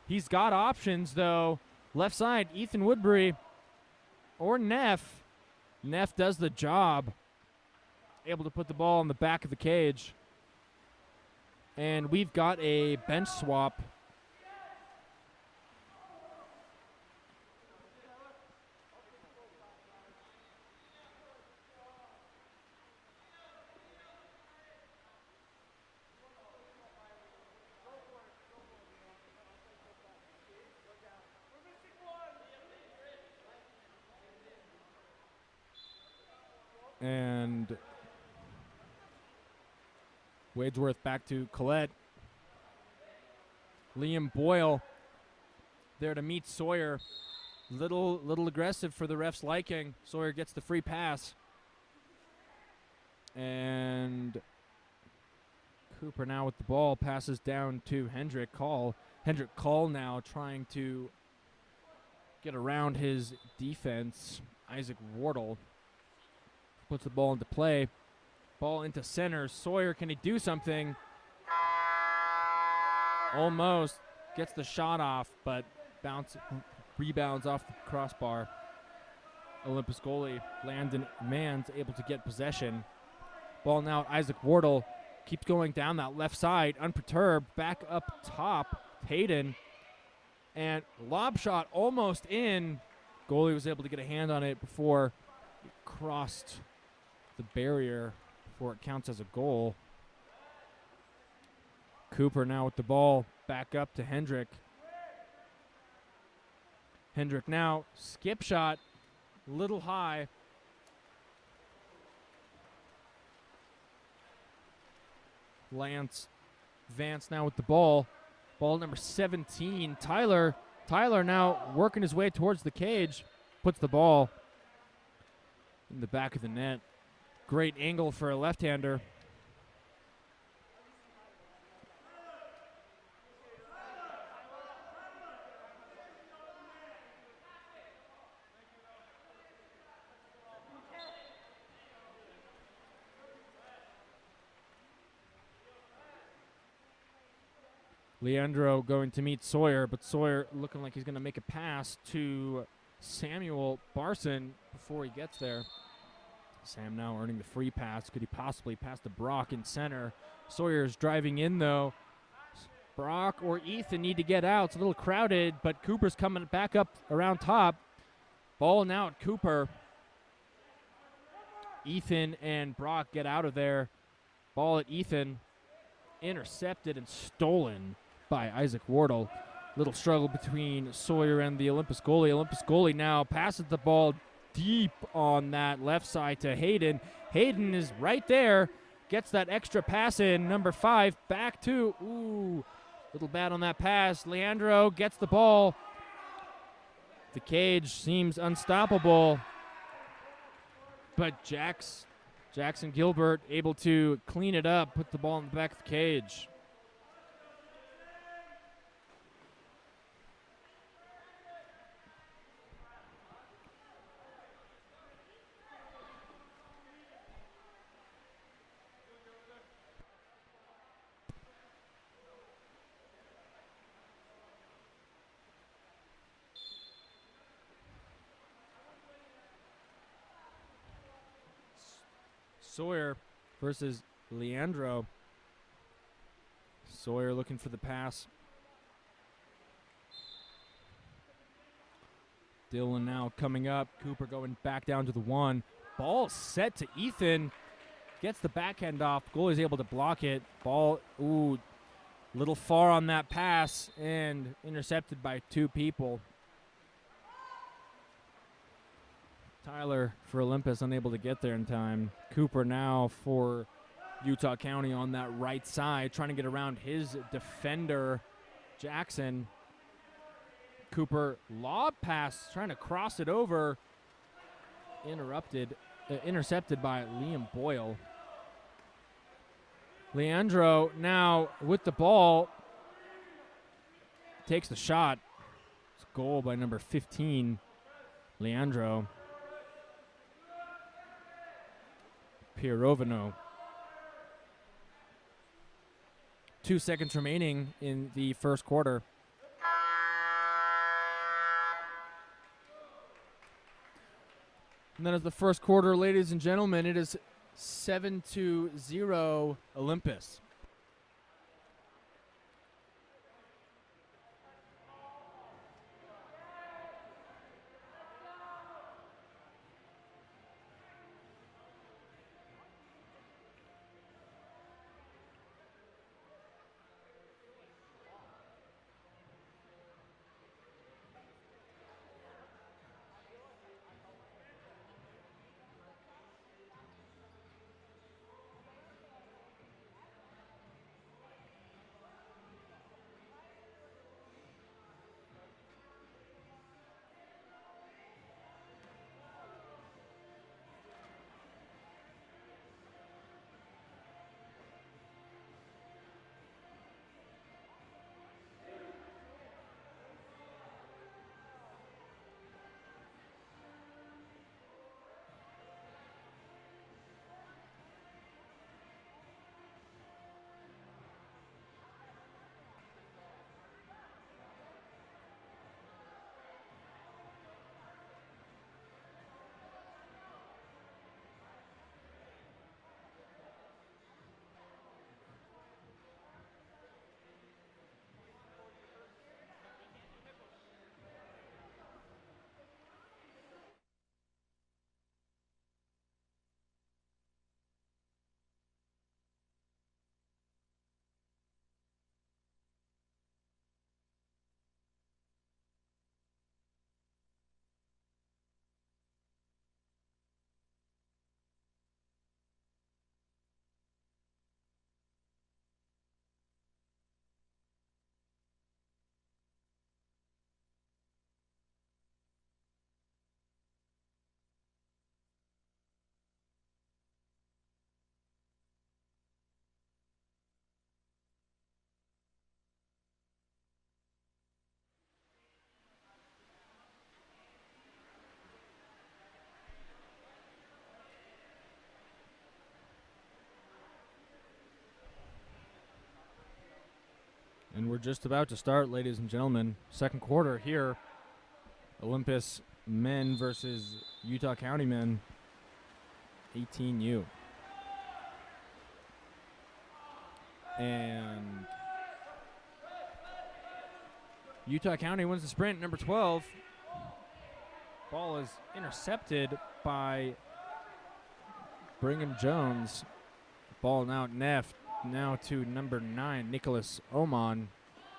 S1: He's got options though. Left side, Ethan Woodbury or Neff. Neff does the job. Able to put the ball in the back of the cage. And we've got a bench swap. And Wadsworth back to Collette. Liam Boyle there to meet Sawyer. Little aggressive for the ref's liking. Sawyer gets the free pass. And Cooper now with the ball passes down to Hendrick Call. Hendrick Call now trying to get around his defense. Isaac Wardle puts the ball into play. Ball into center. Sawyer, can he do something? Almost. Gets the shot off, but rebounds off the crossbar. Olympus goalie Landon Mann's able to get possession. Ball now at Isaac Wardle. Keeps going down that left side, unperturbed. Back up top, Hayden. And lob shot almost in. Goalie was able to get a hand on it before it crossed the barrier, before it counts as a goal. Cooper now with the ball, back up to Hendrick. Hendrick now, skip shot, little high. Vance now with the ball. Ball number 17, Tyler. Tyler now working his way towards the cage. puts the ball in the back of the net. Great angle for a left-hander. Leandro going to meet Sawyer, but Sawyer looking like he's going to make a pass to Samuel Barson before he gets there. Sam now earning the free pass. Could he possibly pass to Brock in center? Sawyer's driving in, though. Brock or Ethan need to get out. It's a little crowded, but Cooper's coming back up around top. Ball now at Cooper. Ethan and Brock get out of there. Ball at Ethan. Intercepted and stolen by Isaac Wardle. Little struggle between Sawyer and the Olympus goalie. Olympus goalie now passes the ball deep on that left side to Hayden. Hayden is right there. Gets that extra pass in. Number 5 back to. Ooh, little bad on that pass. Leandro gets the ball. The cage seems unstoppable. But Jackson Gilbert able to clean it up, put the ball in the back of the cage. Sawyer versus Leandro. Sawyer looking for the pass. Dylan now coming up. Cooper going back down to the 1. Ball set to Ethan. Gets the backhand off. Goalie's able to block it. Ball, ooh, little far on that pass and intercepted by 2 people. Tyler for Olympus unable to get there in time. Cooper now for Utah County on that right side, trying to get around his defender, Jackson. Cooper lob pass, trying to cross it over. Intercepted by Liam Boyle. Leandro now with the ball. Takes the shot. It's a goal by number 15, Leandro. Pierovino. 2 seconds remaining in the first quarter. And then as the first quarter, ladies and gentlemen, it is 7-0 Olympus. And we're just about to start, ladies and gentlemen. Second quarter here. Olympus men versus Utah County men. 18U. And Utah County wins the sprint, number 12. Ball is intercepted by Brigham Jones. Ball now Neff. Now to number 9, Nicholas Oman.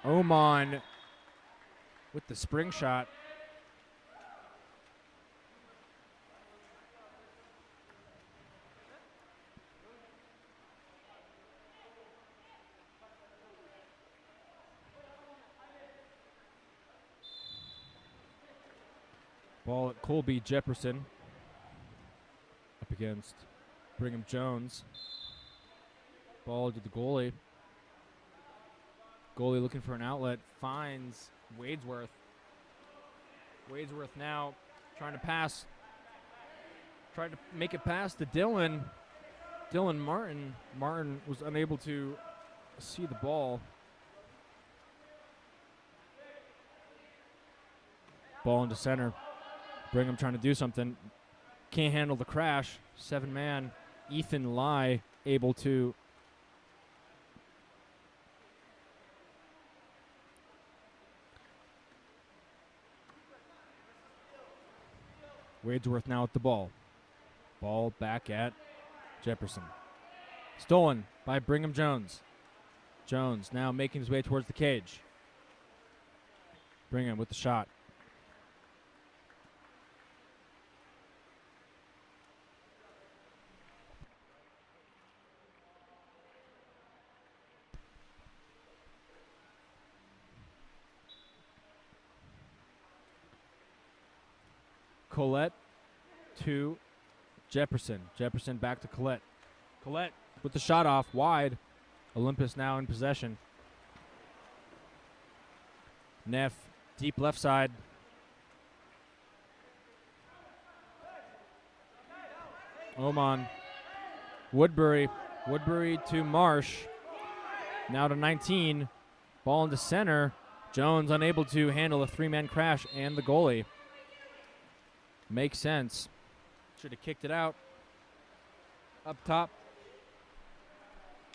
S1: Oman with the spring shot. Ball at Colby Jefferson up against Brigham Jones. Ball to the goalie. Goalie looking for an outlet. Finds Wadesworth. Wadesworth now trying to pass. Tried to make it past to Dylan. Dylan Martin. Martin was unable to see the ball. Ball into center. Brigham trying to do something. Can't handle the crash. 7-man. Ethan Lai able to Wadesworth now with the ball. Ball back at Jefferson. Stolen by Brigham Jones. Jones now making his way towards the cage. Brigham with the shot. Collette to Jefferson. Jefferson back to Collette. Collette with the shot off wide. Olympus now in possession. Neff deep left side. Oman. Woodbury. Woodbury to Marsh. Now to 19. Ball into center. Jones unable to handle a 3-man crash and the goalie. Makes sense. Should have kicked it out. Up top.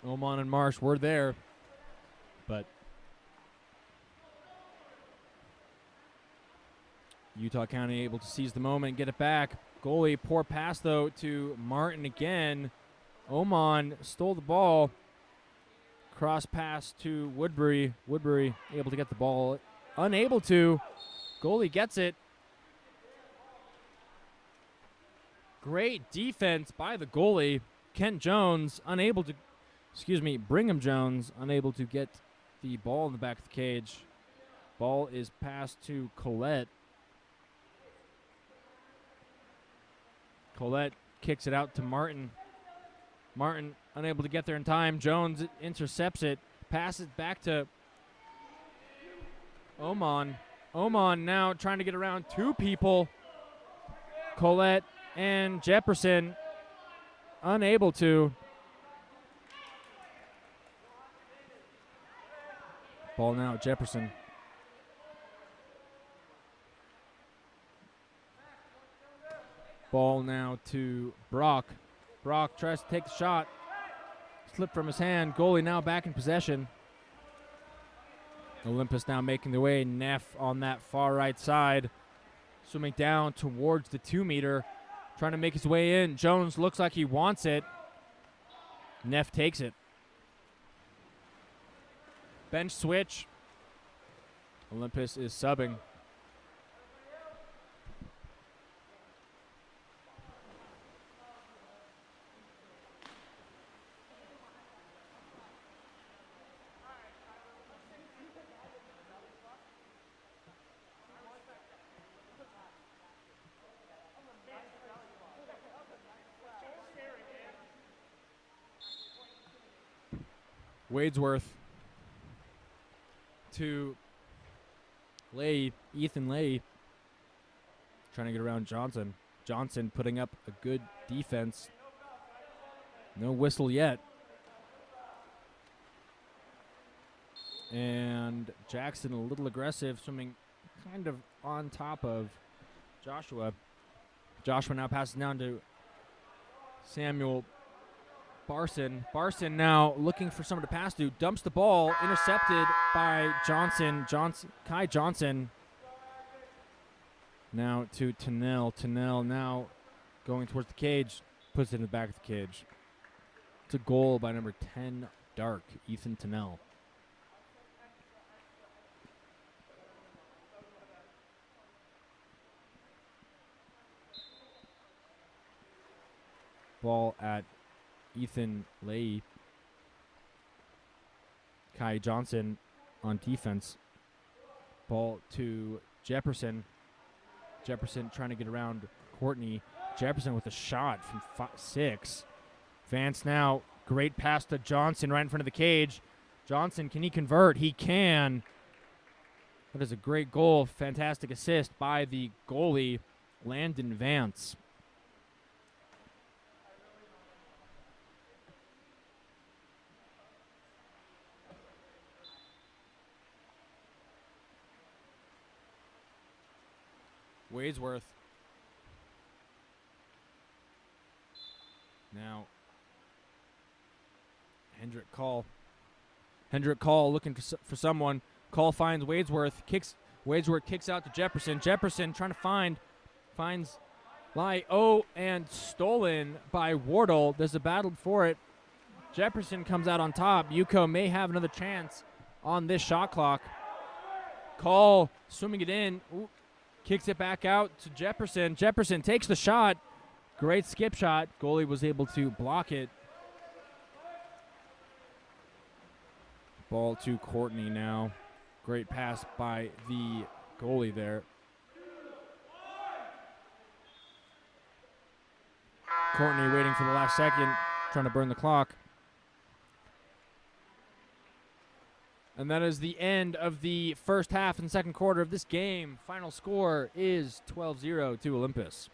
S1: Oman and Marsh were there. But Utah County able to seize the moment and get it back. Goalie, poor pass though to Martin again. Oman stole the ball. Cross pass to Woodbury. Woodbury able to get the ball. Unable to. Goalie gets it. Great defense by the goalie. Kent Jones unable to, Brigham Jones unable to get the ball in the back of the cage. Ball is passed to Collette. Collette kicks it out to Martin. Martin unable to get there in time. Jones intercepts it. Passes back to Oman. Oman now trying to get around two people. Collette and Jefferson unable to. Ball now Jefferson. Ball now to Brock. Brock tries to take the shot. Slipped from his hand. Goalie now back in possession. Olympus now making their way. Neff on that far right side. Swimming down towards the 2-meter. Trying to make his way in. Jones looks like he wants it. Neff takes it. Bench switch. Olympus is subbing. Wadesworth to Ethan Lay, trying to get around Johnson. Johnson putting up a good defense. No whistle yet. And Jackson a little aggressive, swimming kind of on top of Joshua. Joshua now passes down to Samuel Barson. Barson now looking for someone to pass to. Dumps the ball, intercepted by Johnson. Kai Johnson. Now to Tennell. Tennell now going towards the cage. Puts it in the back of the cage. It's a goal by number 10, Dark, Ethan Tennell. Ball at Ethan Leahy. Kai Johnson on defense. Ball to Jefferson. Jefferson trying to get around Courtney. Jefferson with a shot from 6. Vance now. Great pass to Johnson right in front of the cage. Johnson, can he convert? He can. That is a great goal. Fantastic assist by the goalie, Landon Vance. Wadesworth. Now, Hendrick Call. Hendrick Call looking for someone. Call finds Wadesworth. Wadesworth kicks out to Jefferson. Jefferson trying to finds Lai. Oh, and stolen by Wardle. There's a battle for it. Jefferson comes out on top. UCO may have another chance on this shot clock. Call swimming it in. Ooh. Kicks it back out to Jefferson. Jefferson takes the shot. Great skip shot. Goalie was able to block it. Ball to Courtney now. Great pass by the goalie there. Courtney waiting for the last second, trying to burn the clock. And that is the end of the first half and second quarter of this game. Final score is 12-0 to Olympus.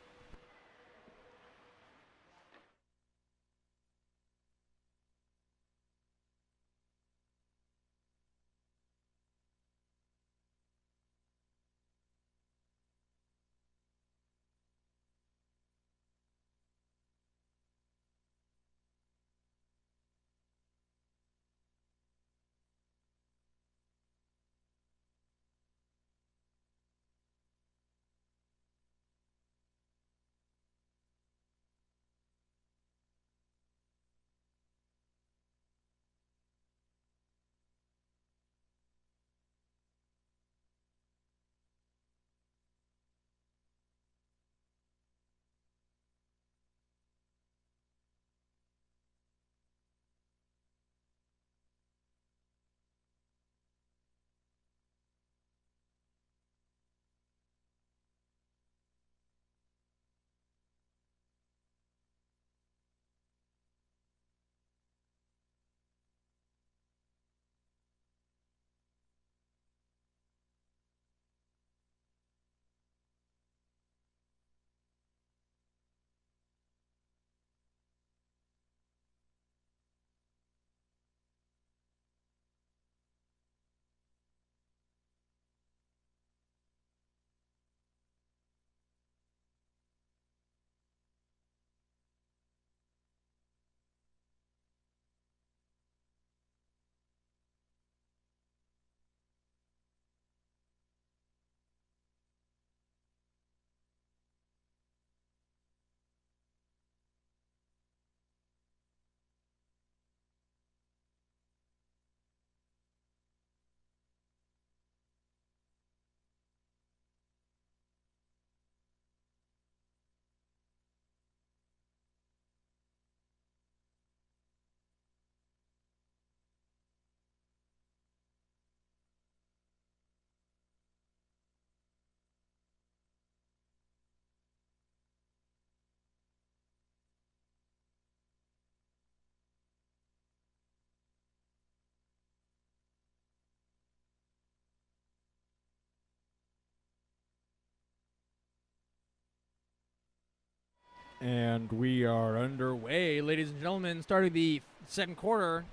S1: And we are underway, ladies and gentlemen, starting the second quarter.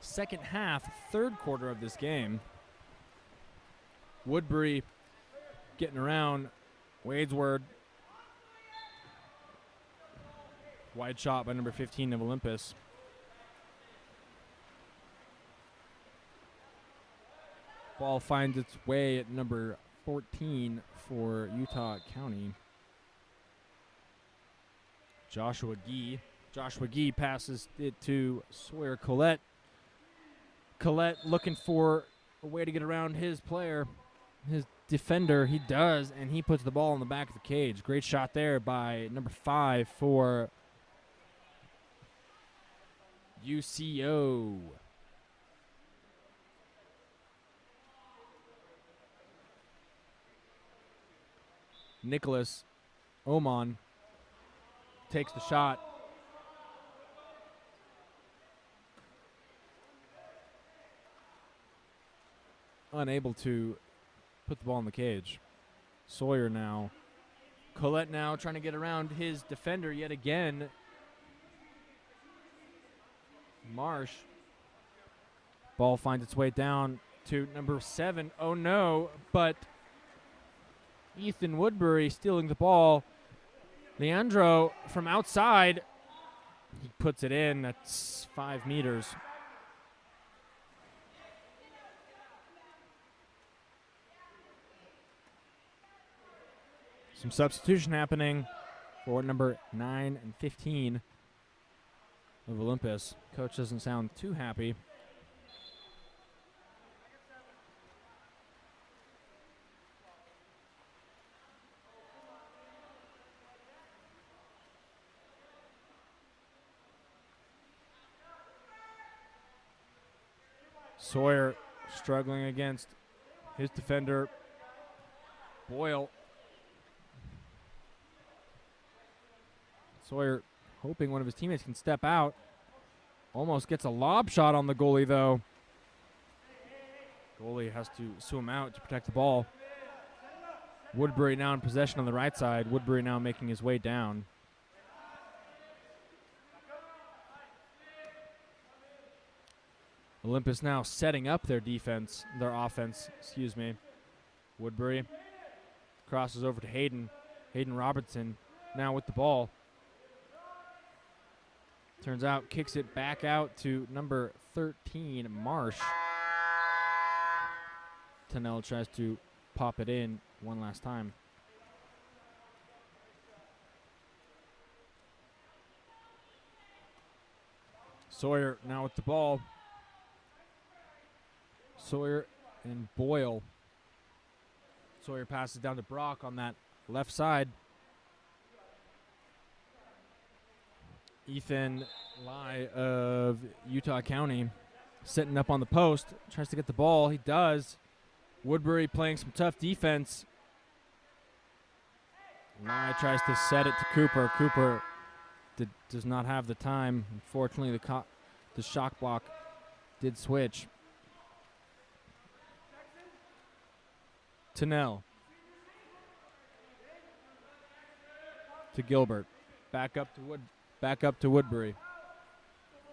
S1: second half, third quarter of this game. Woodbury getting around Wadesword. Wide shot by number 15 of Olympus. Ball finds its way at number 14 for Utah County. Joshua Gee passes it to Sawyer Collette. Collette looking for a way to get around his player, his defender. He does, and he puts the ball in the back of the cage. Great shot there by number 5 for UCO. Nicholas Oman takes the shot. Unable to put the ball in the cage. Sawyer now. Collette now trying to get around his defender yet again. Marsh. Ball finds its way down to number 7. Oh no, but Ethan Woodbury stealing the ball. Leandro from outside. He puts it in. That's 5 meters. Some substitution happening for number 9 and 15 of Olympus. Coach doesn't sound too happy. Sawyer struggling against his defender, Boyle. Sawyer hoping one of his teammates can step out. Almost gets a lob shot on the goalie, though. Goalie has to swim out to protect the ball. Woodbury now in possession on the right side. Woodbury now making his way down. Olympus now setting up their offense, excuse me. Woodbury crosses over to Hayden. Hayden Robertson now with the ball. Turns out, kicks it back out to number 13, Marsh. Tennell tries to pop it in one last time. Sawyer now with the ball. Sawyer and Boyle. Sawyer passes down to Brock on that left side. Ethan Lai of Utah County sitting up on the post, tries to get the ball. He does. Woodbury playing some tough defense. Lai tries to set it to Cooper. Cooper does not have the time. Unfortunately, the shock block did switch. Tennell. To Gilbert. Back up to Woodbury.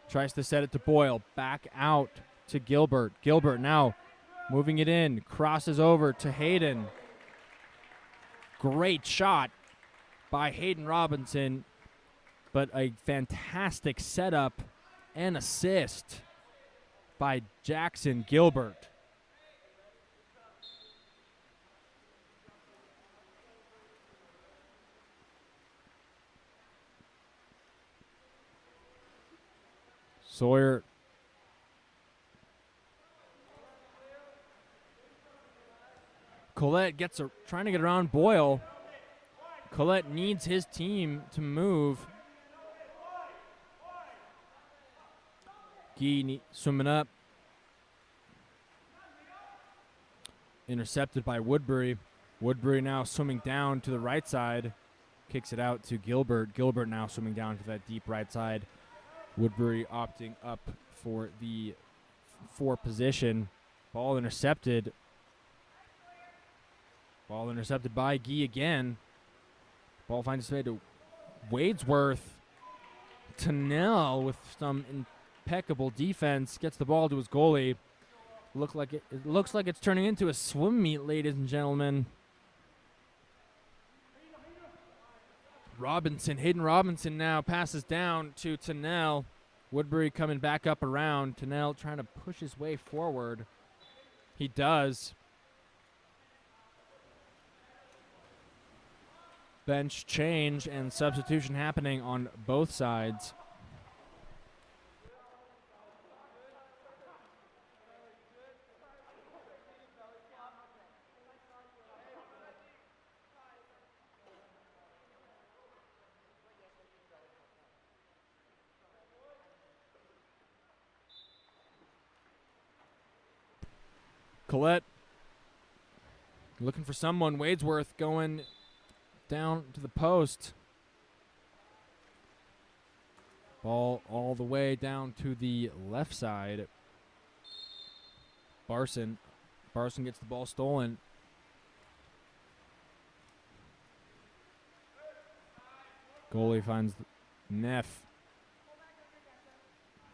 S1: Tries to set it to Boyle. Back out to Gilbert. Gilbert now moving it in. Crosses over to Hayden. Great shot by Hayden Robinson, but a fantastic setup and assist by Jackson Gilbert. Sawyer Collette trying to get around Boyle. Collette needs his team to move. Gee swimming up. Intercepted by Woodbury. Woodbury now swimming down to the right side. Kicks it out to Gilbert. Gilbert now swimming down to that deep right side. Woodbury opting up for the 4 position. Ball intercepted. Ball intercepted by Gee again. Ball finds its way to Wadesworth. Tennell with some impeccable defense. Gets the ball to his goalie. It looks like it's turning into a swim meet, ladies and gentlemen. Hayden Robinson now passes down to Tennell. Woodbury coming back up around. Tennell trying to push his way forward. He does. Bench change and substitution happening on both sides. Collette looking for someone. Wadesworth going down to the post. Ball all the way down to the left side. Barson gets the ball stolen. Goalie finds Neff.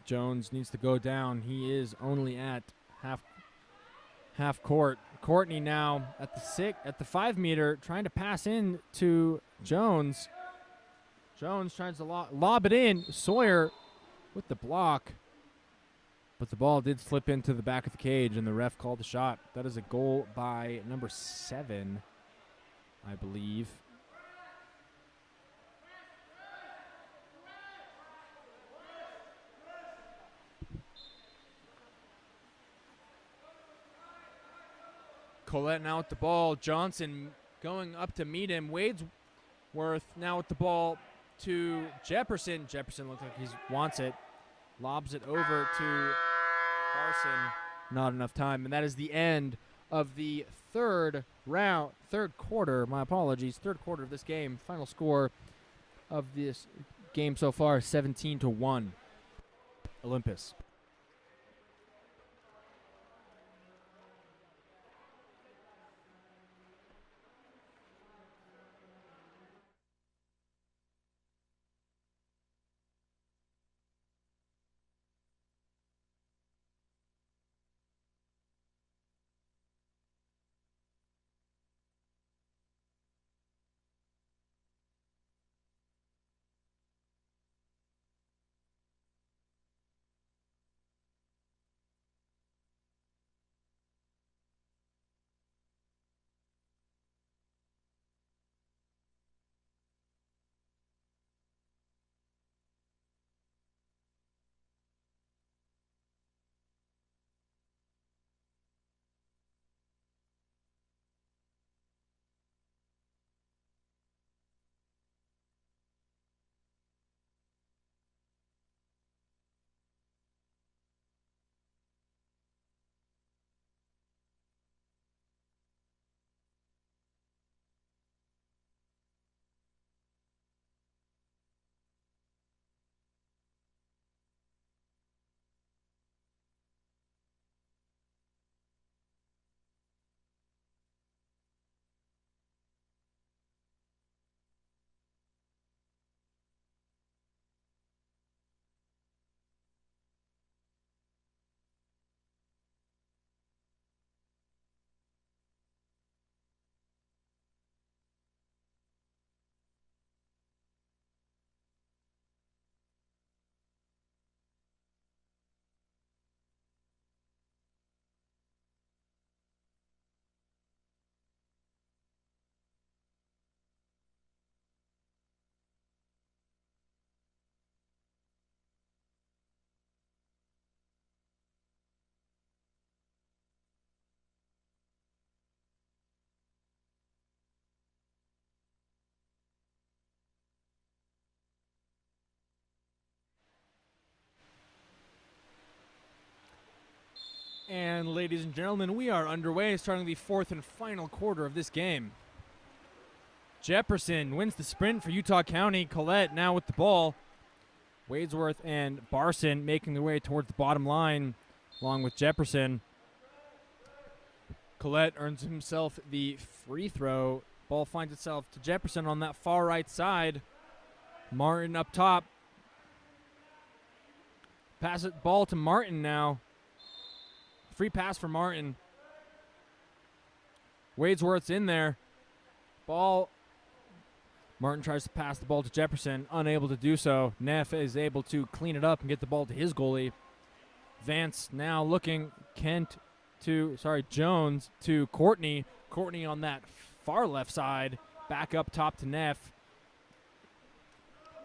S1: Jones needs to go down. He is only at half court. Courtney now at the 5 meter, trying to pass in to Jones. Jones tries to lob it in. Sawyer with the block, but the ball did slip into the back of the cage, and the ref called the shot. That is a goal by number 7, I believe. Collette now with the ball. Johnson going up to meet him. Wadesworth now with the ball to Jefferson. Jefferson looks like he wants it. Lobs it over to Barson. Not enough time. And that is the end of the third quarter of this game. Final score of this game so far, 17-1. Olympus. And ladies and gentlemen, we are underway, starting the fourth and final quarter of this game. Jefferson wins the sprint for Utah County. Collette now with the ball. Wadesworth and Barson making their way towards the bottom line, along with Jefferson. Collette earns himself the free throw. Ball finds itself to Jefferson on that far right side. Martin up top. Pass it, ball to Martin now. Free pass for Martin. Wadesworth's in there. Ball. Martin tries to pass the ball to Jefferson, unable to do so. Neff is able to clean it up and get the ball to his goalie. Vance now looking. Jones to Courtney. Courtney on that far left side. Back up top to Neff.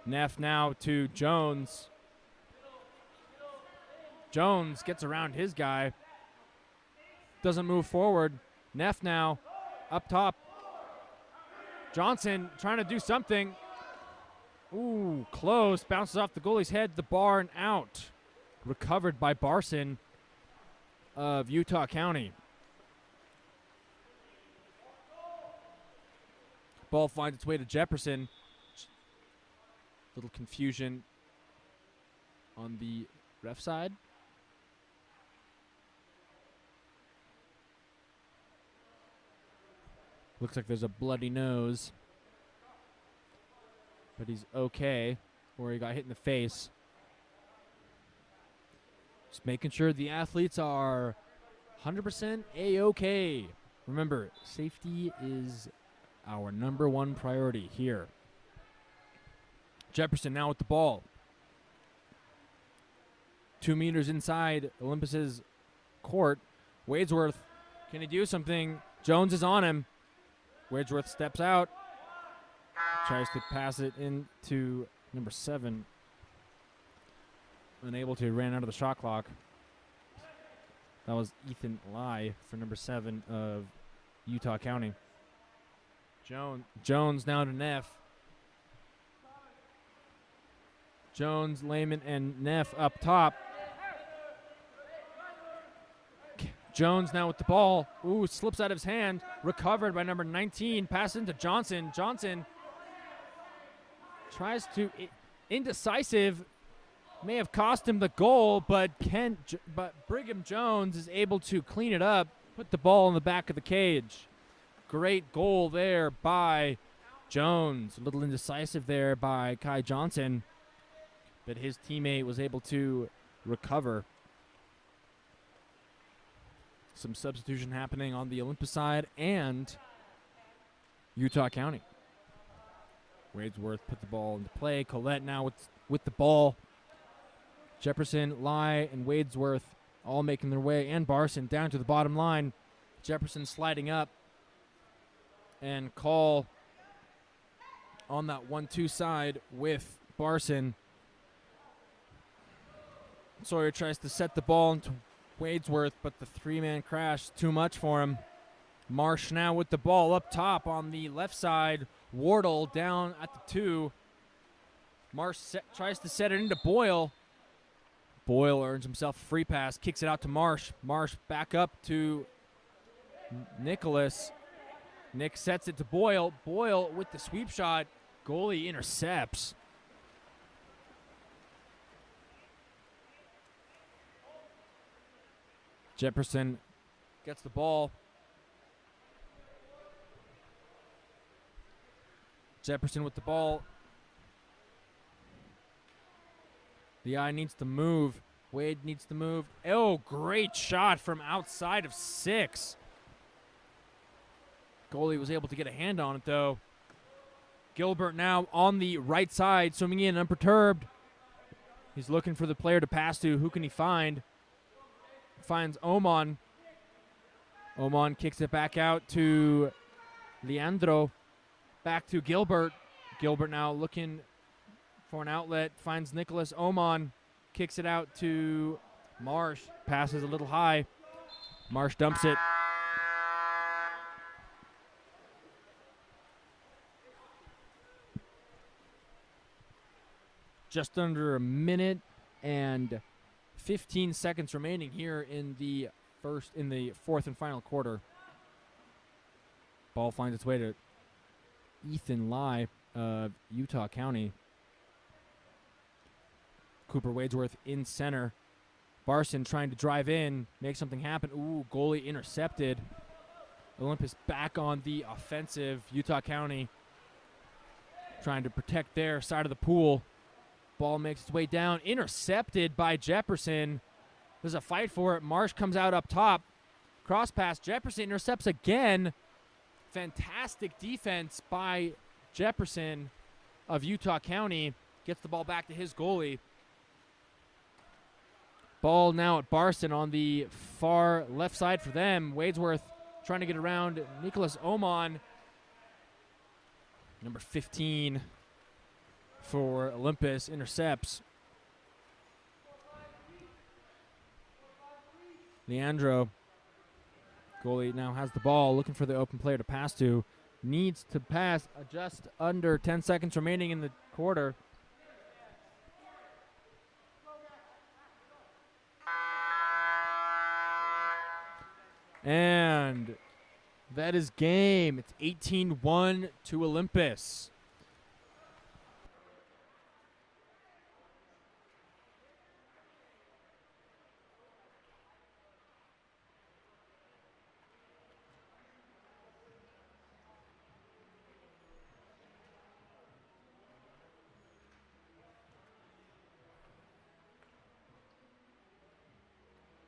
S1: Neff now to Jones. Jones gets around his guy. Doesn't move forward. Neff now up top. Johnson trying to do something. Ooh, close. Bounces off the goalie's head, the bar, and out. Recovered by Barson of Utah County. Ball finds its way to Jefferson. Little confusion on the ref side. Looks like there's a bloody nose. But he's okay. Or he got hit in the face. Just making sure the athletes are 100% A-okay. Remember, safety is our number one priority here. Jefferson now with the ball. 2 meters inside Olympus's court. Wadesworth, can he do something? Jones is on him. Wadesworth steps out. Tries to pass it into number 7. Unable to, ran out of the shot clock. That was Ethan Lai for number 7 of Utah County. Jones now to Neff. Jones, Lehman, and Neff up top. Jones now with the ball. Ooh, slips out of his hand. Recovered by number 19. Pass into Johnson. Johnson tries to, indecisive. May have cost him the goal, but Brigham Jones is able to clean it up, put the ball in the back of the cage. Great goal there by Jones. A little indecisive there by Kai Johnson, but his teammate was able to recover. Some substitution happening on the Olympus side and Utah County. Wadesworth put the ball into play. Collette now with the ball. Jefferson, Lai, and Wadesworth all making their way, and Barson down to the bottom line. Jefferson sliding up, and call on that 1-2 side with Barson. Sawyer tries to set the ball into Wadesworth, but the 3-man crash, too much for him. Marsh now with the ball up top on the left side. Wardle down at the 2. Marsh tries to set it into Boyle. Boyle earns himself a free pass, kicks it out to Marsh. Marsh back up to Nicholas. Nick sets it to Boyle. Boyle with the sweep shot. Goalie intercepts. Jefferson gets the ball. Jefferson with the ball. The eye needs to move. Wade needs to move. Oh, great shot from outside of 6. Goalie was able to get a hand on it, though. Gilbert now on the right side, swimming in unperturbed. He's looking for the player to pass to. Who can he find? Finds Oman. Oman kicks it back out to Leandro. Back to Gilbert. Gilbert now looking for an outlet. Finds Nicholas. Oman kicks it out to Marsh. Passes a little high. Marsh dumps it. Just under a minute and 15 seconds remaining here in the fourth and final quarter. Ball finds its way to Ethan Lai of Utah County. Cooper Wadesworth in center. Barson trying to drive in, make something happen. Ooh, goalie intercepted. Olympus back on the offensive. Utah County trying to protect their side of the pool. Ball makes its way down, intercepted by Jefferson. There's a fight for it. Marsh comes out up top. Cross pass. Jefferson intercepts again. Fantastic defense by Jefferson of Utah County. Gets the ball back to his goalie. Ball now at Barston on the far left side for them. Wadesworth trying to get around Nicholas Oman. Number 15 for Olympus intercepts. Leandro, goalie, now has the ball, looking for the open player to pass to. Needs to pass just under 10 seconds remaining in the quarter. And that is game. It's 18-1 to Olympus.